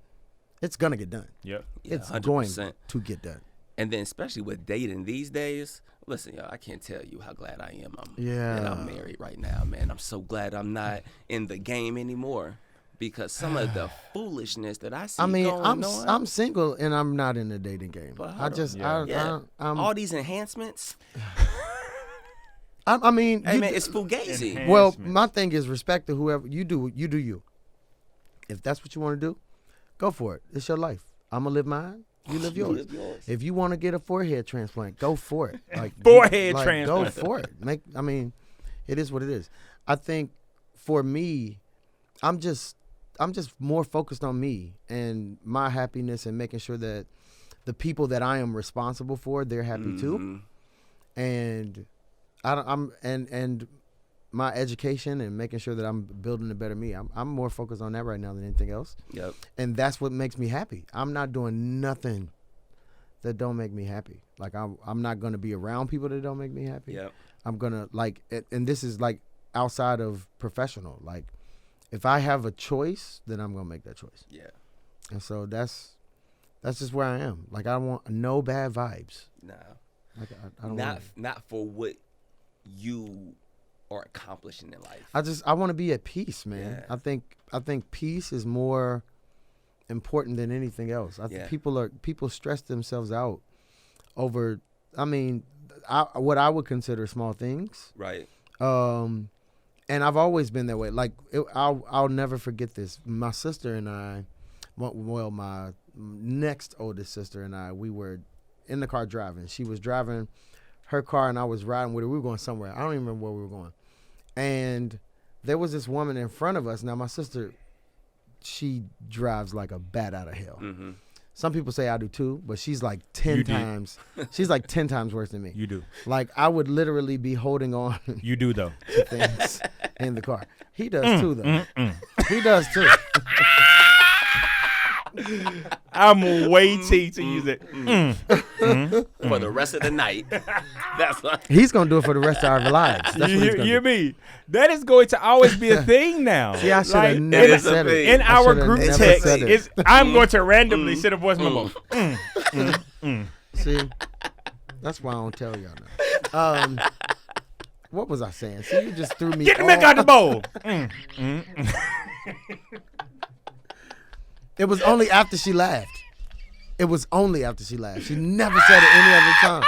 it's gonna get done. Yep. It's 100%. going to get done. And then especially with dating these days, listen, y'all, I can't tell you how glad I am. I'm married right now, man. I'm so glad I'm not in the game anymore because some of the foolishness that I see going on. I'm single and I'm not in the dating game. I'm all these enhancements. I mean, hey man, it's fugazi. Well, my thing is respect to whoever you do. You do you. If that's what you want to do, go for it. It's your life. I'm gonna live mine. You live yours. If you want to get a forehead transplant, go for it. Like forehead transplant. Go for it. It is what it is. I think for me, I'm just more focused on me and my happiness and making sure that the people that I am responsible for, they're happy too. And and my education and making sure that I'm building a better me. I'm more focused on that right now than anything else. Yep. And that's what makes me happy. I'm not doing nothing that don't make me happy. Like I'm not going to be around people that don't make me happy. Yep. I'm going to and this is like outside of professional. Like if I have a choice, then I'm going to make that choice. Yeah. And so that's just where I am. Like I want no bad vibes. No. Like I don't not for what you are accomplishing in life. I want to be at peace, man. Yeah. I think peace is more important than anything else. I think people stress themselves out over what I would consider small things. Right. And I've always been that way. Like I'll never forget this. My sister and I, my next oldest sister and I, we were in the car driving. She was driving her car and I was riding with her. We were going somewhere. I don't even remember where we were going. And there was this woman in front of us. Now, my sister, she drives like a bat out of hell. Mm-hmm. Some people say I do too, but she's like 10 times. She's like 10 times worse than me. You do. Like I would literally be holding on. You do though. To things in the car. He does too though. He does too. I'm waiting to use it for the rest of the night. That's what he's gonna do it for the rest of our lives. That's you hear me? That is going to always be a thing now. See, I should have never said it. In our group text, I'm going to randomly send a voice memo. See, that's why I don't tell y'all now. What was I saying? See, you just threw me. Get the milk out the bowl. It was only after she laughed. It was only after she laughed. She never said it any other time.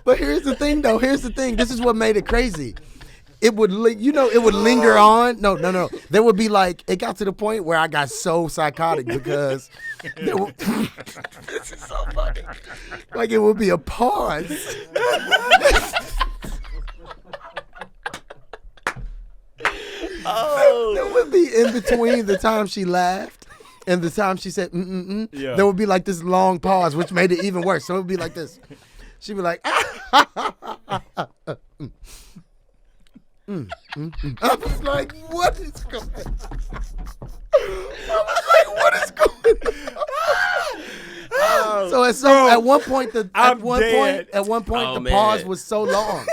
But here's the thing, though. Here's the thing. This is what made it crazy. It would, it would linger on. No. There would be like, it got to the point where I got so psychotic because this is so funny. Like it would be a pause. There would be in between the time she laughed and the time she said Yeah. There would be like this long pause, which made it even worse. So it would be like this. She'd be like, I was like, what is going on? I was like, what is going on? So at one point the pause was so long.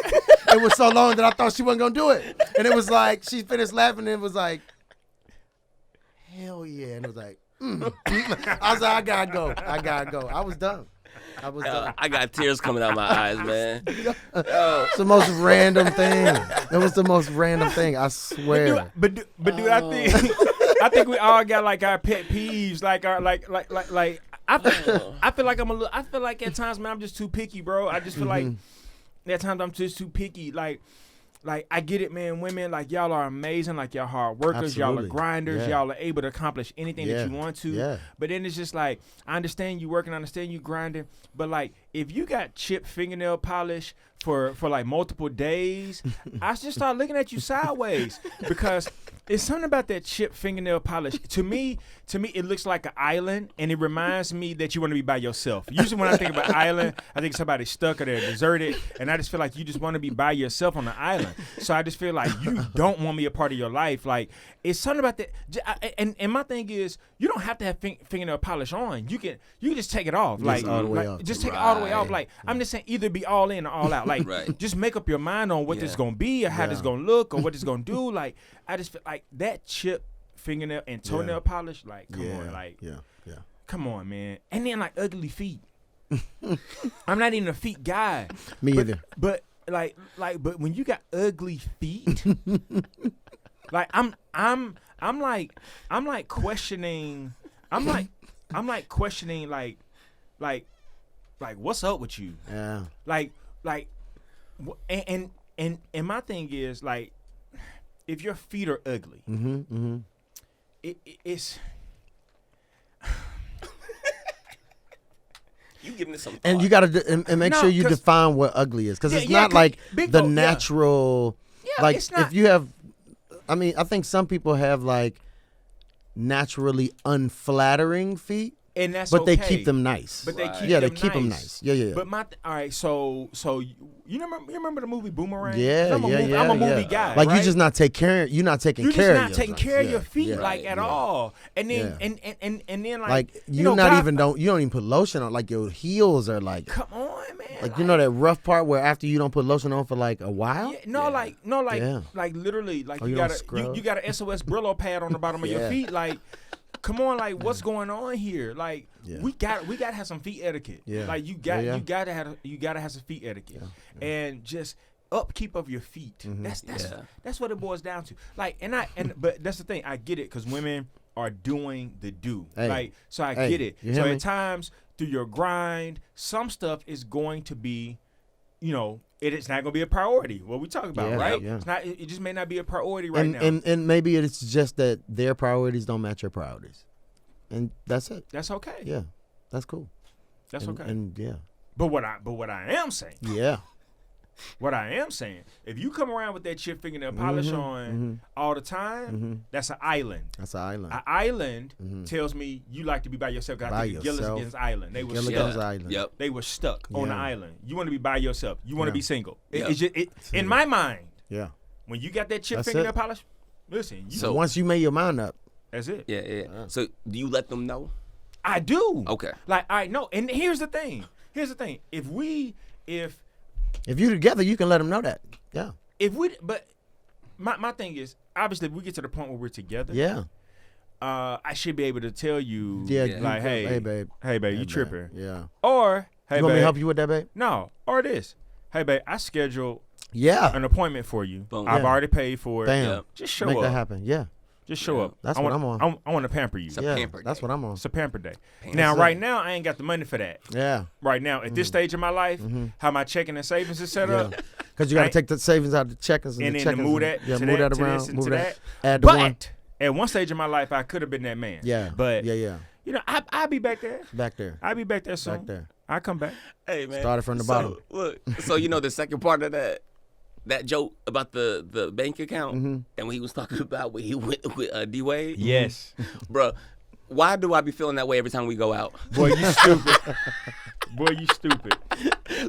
It was so long that I thought she wasn't gonna do it. And it was like she finished laughing and it was like, hell yeah. And it was like, I was like, I gotta go. I was done. I got tears coming out my eyes, man. It's the most random thing. It was the most random thing. I swear. But dude, I think we all got like our pet peeves, like our like. I feel like I feel like at times, man, I'm just too picky, bro. I just feel like at times I'm just too picky, like. I get it, man. Women, like, y'all are amazing. Like, y'all hard workers. Absolutely. Y'all are grinders. Yeah. Y'all are able to accomplish anything that you want to. Yeah. But then it's just like, I understand you working. I understand you grinding. But, like, if you got chipped fingernail polish for like, multiple days, I just start looking at you sideways. Because it's something about that chipped fingernail polish. To me, it looks like an island. And it reminds me that you want to be by yourself. Usually when I think about island, I think somebody's stuck or they're deserted. And I just feel like you just want to be by yourself on the island. So I just feel like you don't want me a part of your life. Like, it's something about that. And my thing is, you don't have to have fingernail polish on. You can just take it off. Like, all the way off. just take it all the way off. Like, I'm just saying, either be all in or all out. Like, just make up your mind on what this is gonna be or how this is gonna look or what it's gonna do. Like, I just feel like that chip fingernail and toenail polish. Like, come on, like, come on, man. And then like ugly feet. I'm not even a feet guy. Me either. But but when you got ugly feet, like I'm questioning like what's up with you? Yeah. And my thing is, like, if your feet are ugly, it's You giving it some thought. And you gotta and make sure you define what ugly is, because it's not like the natural. Like, it's not. if you have, I mean, I think some people have like naturally unflattering feet. And that's but okay. they keep them nice. But they keep they them keep them nice. Yeah. But all right. So you remember the movie Boomerang? Yeah, I'm a movie guy. Like, right? you're just not taking care of your feet at all. And then and then like you don't even put lotion on. Like, your heels are like, come on, man. Like, you know that rough part where after you don't put lotion on for like a while? Like literally, like, you got a SOS Brillo pad on the bottom of your feet. Like, come on, like, what's going on here? Like, we got to have some feet etiquette. Yeah. Like, you got to have some feet etiquette. And just upkeep of your feet. That's what it boils down to. Like, but that's the thing. I get it, because women are doing the do. Hey. Like, so I get it. You So hear me? at times through your grind, some stuff is going to be, it's not going to be a priority. What we talk about, right? Yeah. It's not. It just may not be a priority right now. And maybe it's just that their priorities don't match your priorities, and that's it. That's okay. Yeah, that's cool. That's okay. And But what I am saying, if you come around with that chip fingernail polish on all the time, that's an island. That's an island. An island tells me you like to be by yourself. I think Gillis Against Island. They were Gilligan's stuck. Island. Yep. They were stuck on the island. You want to be by yourself. You want to be single. Yep. It's just, in my mind, Yeah. when you got that chip That's fingernail it. polish, listen. So once you made your mind up, that's it. Yeah. So do you let them know? I do. Okay. Like, I know. And here's the thing. If you together, you can let them know that. Yeah. But my thing is, obviously, if we get to the point where we're together, Yeah. I should be able to tell you, Yeah. like, hey babe, you tripping? Yeah. Or, hey, You want me babe, to help you with that, babe? no, or this, hey, babe, I scheduled Yeah. an appointment for you. Boom. I've Yeah. already paid for it. Bam. Yep. Just show Make up. that happen. Yeah. Just show up. That's what I'm on. I want to pamper you. It's a Yeah, pamper that's day. what I'm on. It's a pamper day. Pamper Now, day. right now, I ain't got the money for that. Yeah. Right now, at this stage of my life, how my checking and savings is set up, Because you got to I- take the savings out of the checkings and the then to checkings move and- that, yeah, to move that, that to around, this, and move to that. that. Add the one. But at one stage of my life, I could have been that man. Yeah. But yeah. you know, I'll be back there. Back there. I'll be back there soon. Back there. I'll come back. Hey man, Started from the so, bottom. Look, so you know the second part of that joke about the bank account, and when he was talking about when he went with D Wade. Yes. Bro, why do I be feeling that way every time we go out? Boy, you stupid. Boy, you stupid.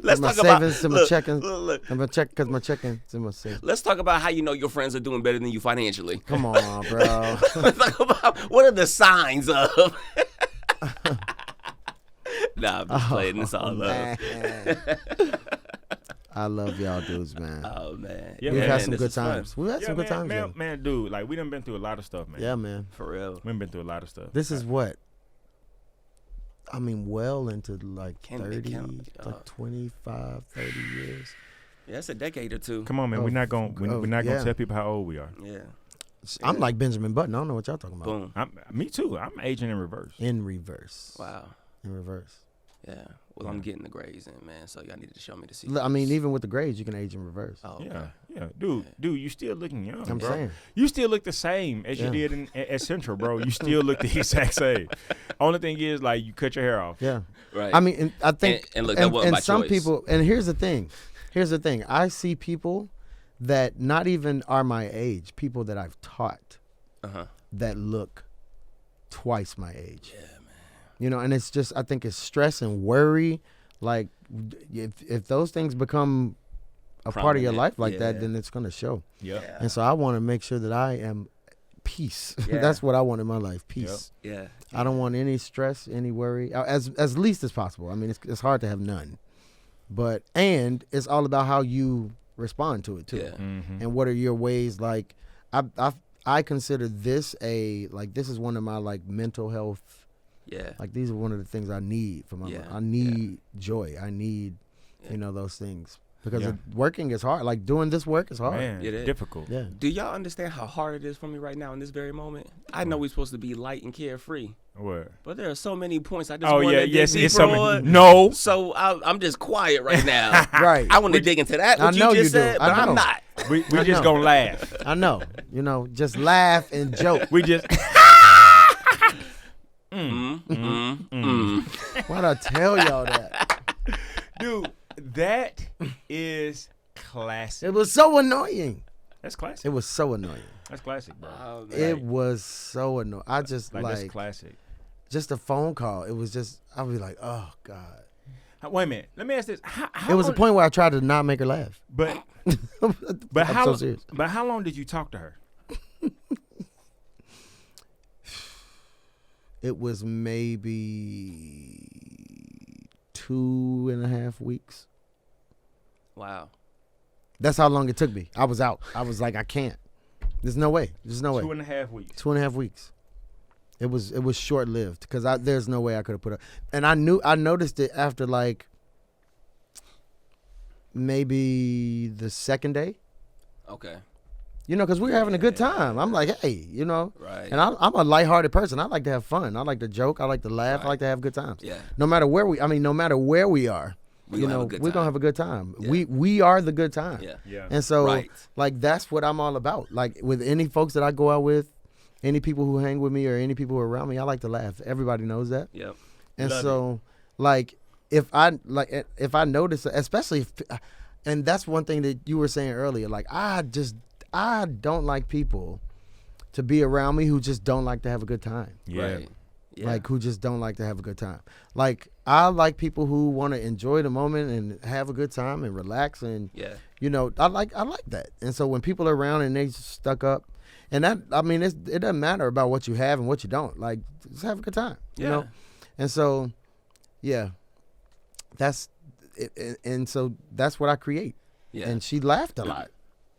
Let's my talk about savings and my look, checkings. look. And my check, because my checkings in my savings. Let's talk about how you know your friends are doing better than you financially. Come on, bro. Let's talk about what are the signs of. Nah, I'm just playing this all love. I love y'all dudes, man. Oh man, Yeah, We've man, had some this good is fun. times. We've had some good times. man, yeah. man, dude, like we done been through a lot of stuff, man. Yeah, man. For real. We done been through a lot of stuff. This is what? I mean, well into like Can't 30, count. like 25, 30 years. Yeah, it's a decade or two. Come on, man. We're not gonna yeah. tell people how old we are. Yeah. I'm like Benjamin Button. I don't know what y'all talking about. Boom. Me too. I'm aging in reverse. In reverse. Wow. In reverse. Yeah. Well, I'm getting the grades in, man. So y'all need to show me the I secrets. mean, even with the grades, you can age in reverse. Oh, okay. Yeah, dude, you still looking young. I'm bro. saying. You still look the same as you did at Central, bro. You still look the exact same. Only thing is, like, you cut your hair off. Yeah. Right. I mean, and I think, And look, that wasn't by some choice. people, and here's the thing. I see people that not even are my age, people that I've taught that look twice my age. Yeah, man. You know, and it's just, I think it's stress and worry. Like, if those things become a part of your Prominent, life like yeah. that, then it's going to show. Yep. Yeah. And so I want to make sure that I am peace. Yeah. That's what I want in my life, peace. Yeah. I don't want any stress, any worry, as least as possible. I mean, it's hard to have none. And it's all about how you respond to it, too. Yeah. Mm-hmm. And what are your ways, like, I consider this this is one of my, like, mental health. Yeah. Like, these are one of the things I need for my life. I need joy. I need, those things. Because working is hard. Like, doing this work is hard. Man, It is. difficult. Yeah. Do y'all understand how hard it is for me right now in this very moment? I know we're supposed to be light and carefree, What? but there are so many points I just Oh want yeah, to dig yes, deeper it's so on. no. So I'm just quiet right now. Right. I want to dig into that, what I know you just you do. said, I but I'm know. not. We I just know. gonna laugh. I know. Just laugh and joke. We just. Why'd I tell y'all that? Dude, that is classic. It was so annoying. That's classic. It was so annoying. That's classic, bro. Oh, man. It was so annoying. I just, That's classic. just a phone call. It was just, I was like, oh, God. Wait a minute. Let me ask this. How It was a long- point where I tried to not make her laugh. But I'm how so serious. But how long did you talk to her? It was maybe 2.5 weeks. Wow. That's how long it took me. I was out. I was like, I can't. There's no way. There's no way. 2.5 weeks. 2.5 weeks. It was short lived because there's no way I could have put up. And I noticed it after like maybe the second day. Okay. Because we were having a good time. I'm like, hey, Right. And I'm a lighthearted person. I like to have fun. I like to joke. I like to laugh. I like to have good times. Yeah. No matter where we are, We gonna have a good we're time. gonna have a good time. Yeah. We are the good time. Yeah. Yeah. And so, Right. like, that's what I'm all about. Like, with any folks that I go out with, any people who hang with me or any people who are around me, I like to laugh. Everybody knows that. Yep. And Love so, like, if I notice, especially if, and that's one thing that you were saying earlier, like, I don't like people to be around me who just don't like to have a good time. Yeah. Right. Yeah. Like, who just don't like to have a good time. Like, I like people who want to enjoy the moment and have a good time and relax and, Yeah. I like that. And so when people are around and they stuck up, and that, I mean, it doesn't matter about what you have and what you don't. Like, just have a good time, you know? And so, yeah, that's it. And so that's what I create. Yeah. And she laughed a lot.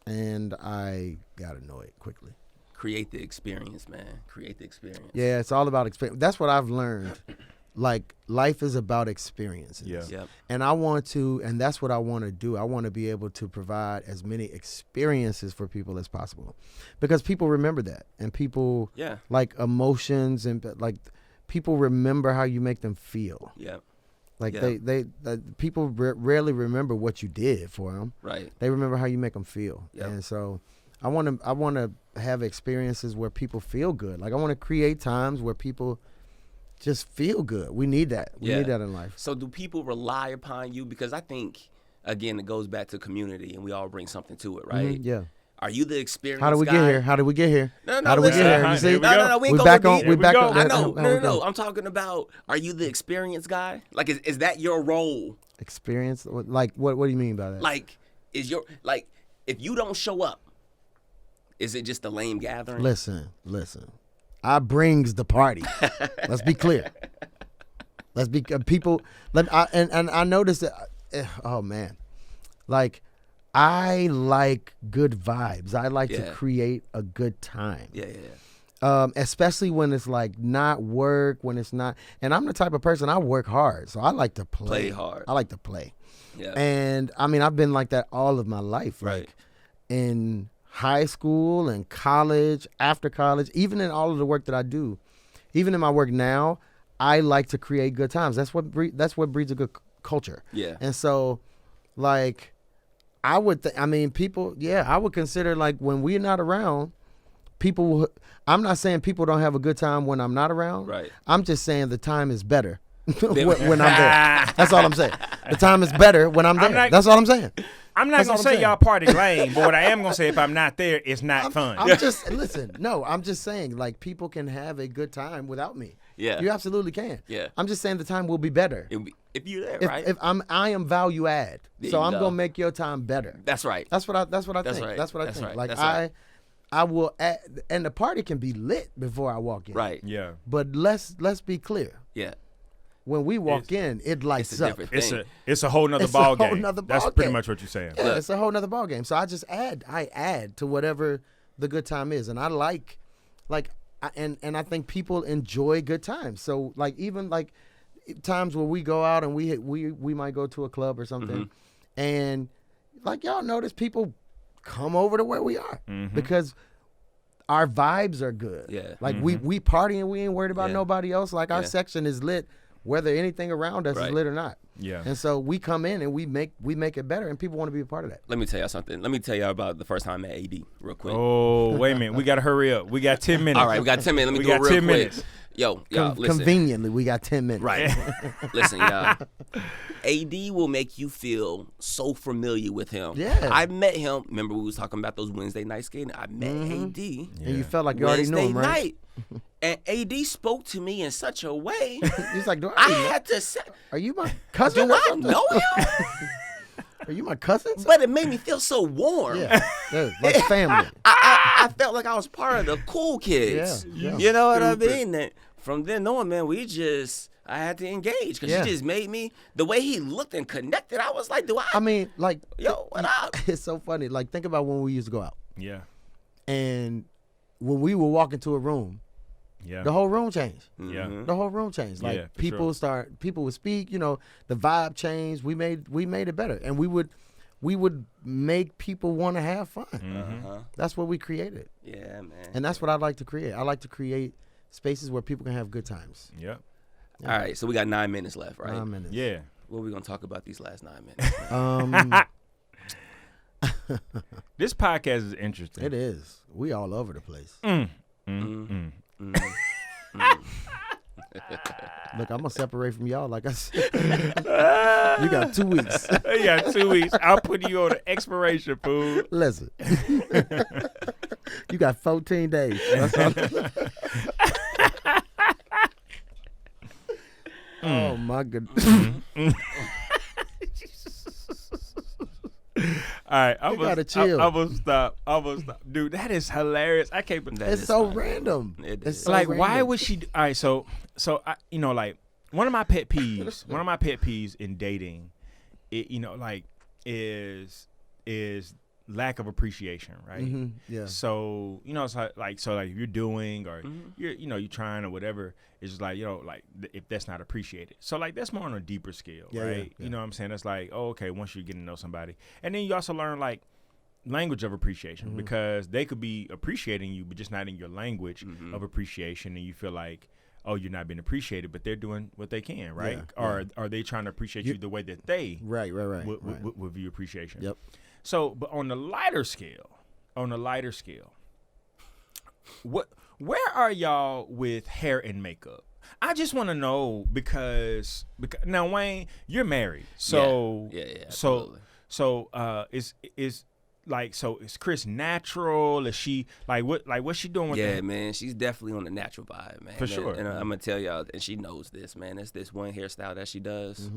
And I got annoyed quickly. Create the experience, man. Create the experience. Yeah, it's all about experience. That's what I've learned like life is about experiences. Yeah. Yep. And and that's what I want to do. I want to be able to provide as many experiences for people as possible, because people remember that, and people Yeah. like emotions, and like people remember how you make them feel. Yeah. Like Yeah. people rarely remember what you did for them. Right. They remember how you make them feel. Yep. And so I want to have experiences where people feel good. Like I want to create times where people just feel good. We need that. We need that in life. So do people rely upon you? Because I think, again, it goes back to community, and we all bring something to it, right? Yeah. Are you the experienced How do we guy? get here? How do we get here? No, How do we listen. get here? Uh-huh. You see? Here we No, go. no, we ain't We gonna back go on. deep. We we back go. on. I know. how No, we no, go? no. I'm talking about, are you the experienced guy? Like, is that your role? Experience. Like what? What do you mean by that? Like, if you don't show up, is it just a lame gathering? Listen. I brings the party. Let's be clear. Let's be people. And I noticed that. Oh man, like I like good vibes. I like to create a good time. Yeah. Especially when it's like not work, when it's not. And I'm the type of person, I work hard, so I like to play. Play hard. I like to play. Yeah. And I mean, I've been like that all of my life. Right. Like in high school and college, after college, even in all of the work that I do, even in my work now, I like to create good times. That's what breeds a good culture. Yeah. And so, like, I would people. Yeah, I would consider like when we're not around, people. I'm not saying people don't have a good time when I'm not around. Right. I'm just saying the time is better when I'm there. That's all I'm saying. The time is better when I'm there. That's all I'm saying. I'm not That's gonna all I'm say saying. y'all party lame, but what I am gonna say, if I'm not there, it's not fun. I'm just I'm just saying like people can have a good time without me. Yeah. You absolutely can. Yeah. I'm just saying the time will be better. If you're there, right? If I am value add. There So you I'm go. gonna make your time better. That's right. That's what I think. right. That's what I That's think. right. Like That's right. I will add, and the party can be lit before I walk in. Right. Yeah. But let's be clear. Yeah. When we walk in, it lights It's a up. different It's thing. a whole nother It's a ball whole game. nother That's ball pretty game. much what you're saying. Yeah, it's a whole nother ball game. So I add to whatever the good time is, and I like, and I think people enjoy good times. So like even like times where we go out and we might go to a club or something, and like y'all notice people come over to where we are because our vibes are good. Yeah. Like we partying, we ain't worried about Yeah. nobody else. Like our Yeah. section is lit, whether anything around us is Right. lit or not. Yeah. And so we come in and we make it better, and people want to be a part of that. Let me tell y'all something. Let me tell y'all about the first time I met AD real quick. Oh, wait a minute. We gotta hurry up. We got 10 minutes. All right, we got 10 minutes. Let me We do it got real 10 quick. minutes. Yo, y'all, listen. Conveniently, we got 10 minutes. Right. Listen, y'all. AD will make you feel so familiar with him. Yeah. I met him. Remember we was talking about those Wednesday night skating? I met AD. And you felt like you already knew Wednesday him, right? night. And AD spoke to me in such a way. He's like, I had to say, are you my cousin? do or I something? know him? Are you my cousin? But it made me feel so warm. Yeah, like family. I felt like I was part of the cool kids. Yeah. You know what I mean? And from then on, man, I had to engage because Yeah. he just made me, the way he looked and connected, I was like, I mean, like, yo, what up? it's so funny. Like, think about when we used to go out, Yeah. and when we would walk into a room, Yeah. the whole room changed. Yeah. Mhm. The whole room changed. Like Yeah, for people sure. people would speak. You know, the vibe changed. We made it better, and we would make people want to have fun. Uh-huh. That's what we created, Yeah, man. and that's what I like to create. I like to create spaces where people can have good times. Yeah. All right, so we got 9 minutes left, right? 9 minutes. Yeah. What are we going to talk about these last 9 minutes? This podcast is interesting. It is. We all over the place. Look, I'm gonna separate from y'all. Like I said, you got 2 weeks. You got 2 weeks. I'll put you on an expiration, fool. Listen, you got 14 days. That's all. Oh my goodness. All right, I'm gotta chill. I'm gonna stop. Dude, that is hilarious. I can't believe That It's is so fine. random. It It's is. so like, why random. would she? All right, so I, like one of my pet peeves in dating, is lack of appreciation, right? Yeah. So it's like if you're doing or you're trying or whatever, it's just like if that's not appreciated. So like that's more on a deeper scale, right? Yeah. You know what I'm saying? That's like, oh, okay, once you're getting to know somebody, and then you also learn like language of appreciation because they could be appreciating you, but just not in your language of appreciation, and you feel like, oh, you're not being appreciated, but they're doing what they can, right? Or are they trying to appreciate you the way that they would view appreciation? Yep. So, but on the lighter scale, where are y'all with hair and makeup? I just want to know because now Wayne, you're married, so absolutely. Is Chris natural? Is she what's she doing with that? Yeah, man, she's definitely on the natural vibe, man. For sure. And I'm gonna tell y'all, and she knows this, man. It's this one hairstyle that she does.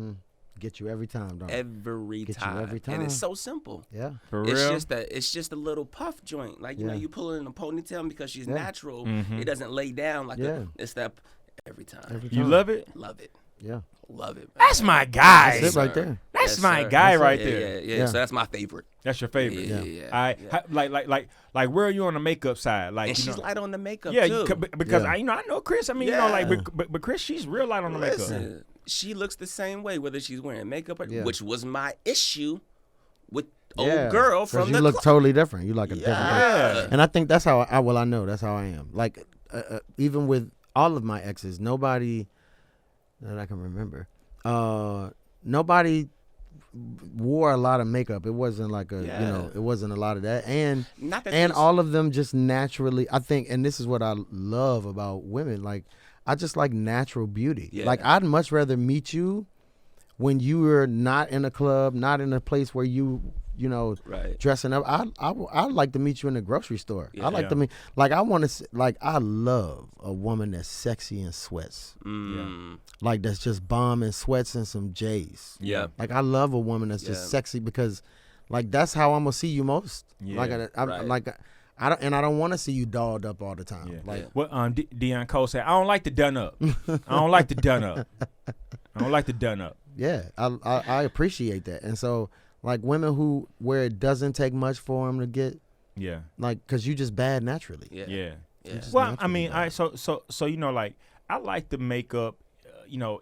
Get you every time, don't it? Every time. And it's so simple. Yeah. For real. It's just a little puff joint. Like you know, you pull it in a ponytail, and because she's natural, it doesn't lay down like it's that every time. You love it? Love it. Yeah. Love it. Man. That's my guy. That's it right there. That's my guy right there. Yeah. So that's my favorite. That's your favorite. Yeah. Like where are you on the makeup side? Like and she's light on the makeup too. Because I know Chris. I mean, but Chris, she's real light on the makeup. She looks the same way whether she's wearing makeup or which was my issue with old girl from the you look totally different. You like a different person. And I think that's how I know that's how I am. Like even with all of my exes, nobody that I can remember, nobody wore a lot of makeup. It wasn't like it wasn't a lot of that. And all of them just naturally, I think, and this is what I love about women, like I just like natural beauty. Yeah. Like I'd much rather meet you when you were not in a club, not in a place where you dressing up. I'd like to meet you in the grocery store. I like to meet, like I want to, like I love a woman that's sexy in sweats. Like that's just bomb in sweats and some J's. Yeah. Like I love a woman that's just sexy because like that's how I'm gonna see you most. Yeah. I don't want to see you dolled up all the time. Yeah. Like what Deion Cole said, I don't like the done up. I don't like the done up. I don't like the done up. Yeah, I appreciate that. And so like women where it doesn't take much for them to get like because you just bad naturally. Yeah. Well, I mean, so like I like the makeup.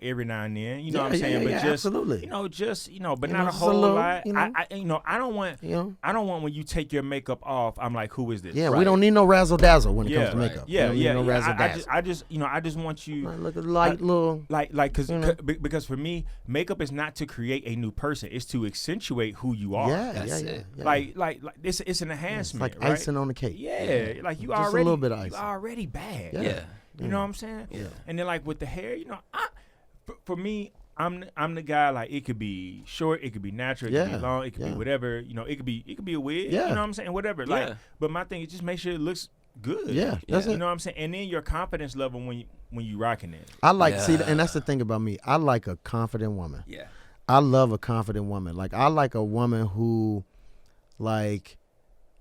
Every now and then, you know what I'm saying, but just absolutely. But not a whole lot. I don't want when you take your makeup off, I'm like, who is this? Yeah, we don't need no razzle dazzle when it comes to makeup. I just want you look at light little because for me, makeup is not to create a new person; it's to accentuate who you are. Yeah. Like it's an enhancement. It's like icing on the cake. Yeah, like you just already a little bit of icing. You already bad. Yeah. You know what I'm saying? Yeah. And then like with the hair, for me, I'm the guy, like it could be short, it could be natural, it could be long, it could be whatever, it could be a wig, you know what I'm saying? Whatever. Like but my thing is just make sure it looks good. Yeah. That's it. You know what I'm saying? And then your confidence level when you rocking it. I like see, and that's the thing about me. I like a confident woman. Yeah. I love a confident woman. Like I like a woman who like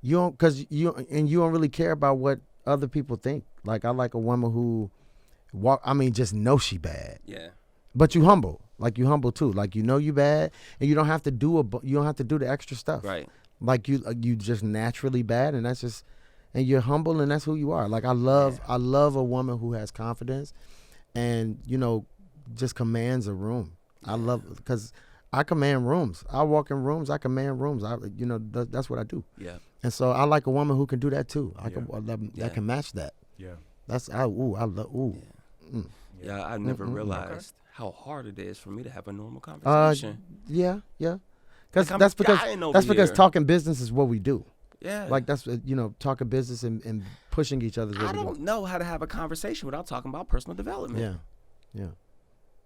you don't really care about what other people think. Like I like a woman who just know she bad. Yeah. But you humble. Like you humble too. Like you bad and you don't have to do the extra stuff. Right. Like you just naturally bad and that's just and you're humble and that's who you are. Like I love a woman who has confidence and just commands a room. I love because I command rooms. I walk in rooms, I command rooms. That's what I do. Yeah. And so I like a woman who can do that too. That can match that. Yeah. I love. Yeah, I never realized how hard it is for me to have a normal conversation. Yeah. Because that's because talking business is what we do. Yeah. Like that's talking business and pushing each other. I don't know how to have a conversation without talking about personal development. Yeah.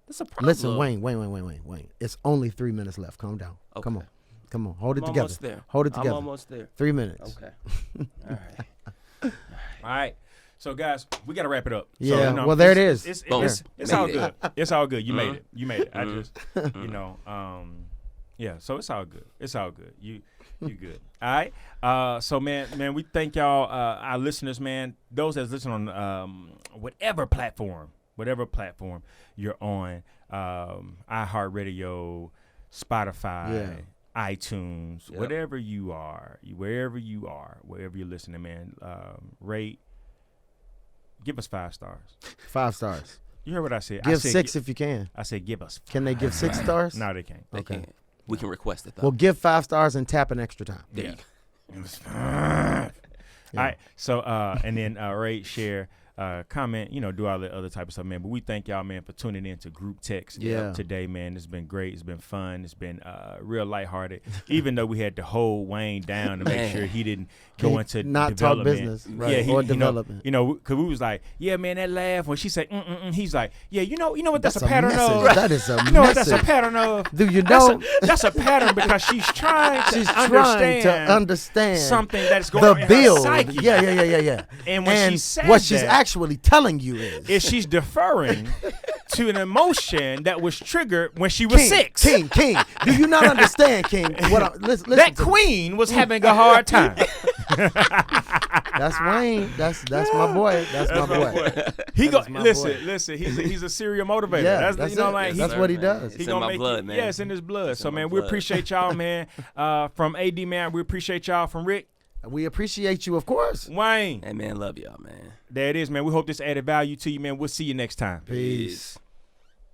That's a problem. Listen, Wayne. It's only 3 minutes left. Calm down. Okay. Come on. Hold it together. Almost there. Hold it together. I'm almost there. 3 minutes. Okay. All right. So guys, we gotta wrap it up. Yeah. So, well, there it is. It's all good. It's all good. You made it. You made it. I just, yeah. So it's all good. It's all good. You good. All right. So man, we thank y'all, our listeners, man. Those that's listening on whatever platform you're on, iHeartRadio, Spotify, iTunes, Yep. wherever you are, wherever you're listening, man. Rate. Give us 5 stars. 5 stars. You heard what I said? Give I said 6 if you can. I said give us. Can they give 6 stars? No, they can't. They Okay. can't. We can request it though. Well, give 5 stars and tap an extra time. There you It was fun. All right. So and then rate, share, comment, do all the other type of stuff, man. But we thank y'all, man, for tuning in to Group Text today, man. It's been great. It's been fun. It's been real lighthearted. Even though we had to hold Wayne down to make sure he didn't go into not talk development. business, right? Or development. Because we was like, yeah, man, that laugh when she said, he's like, yeah, you know what that's a pattern message. of. That is a You know what that's a message. pattern of. Do you know? That's a pattern because she's trying to understand something that's going the on in her build. psyche. Yeah. And when she says what she's that, actually telling you is she's deferring to an emotion that was triggered when she was 6. King. Do you not understand, King? Listen That to me. queen was having a hard time. That's Wayne. That's my boy. That's my boy. He That is my listen. He's a serial motivator. Yeah, that's that's you know it. like That's he, what he does. It's He in gonna my make blood, it, man. Yeah, it's in his blood. It's So in my man, we blood. appreciate y'all, man. From AD, man, we appreciate y'all. From Rick, We appreciate you, of course. Wayne. Hey man, love y'all, man. There it is, man. We hope this added value to you, man. We'll see you next time. Peace.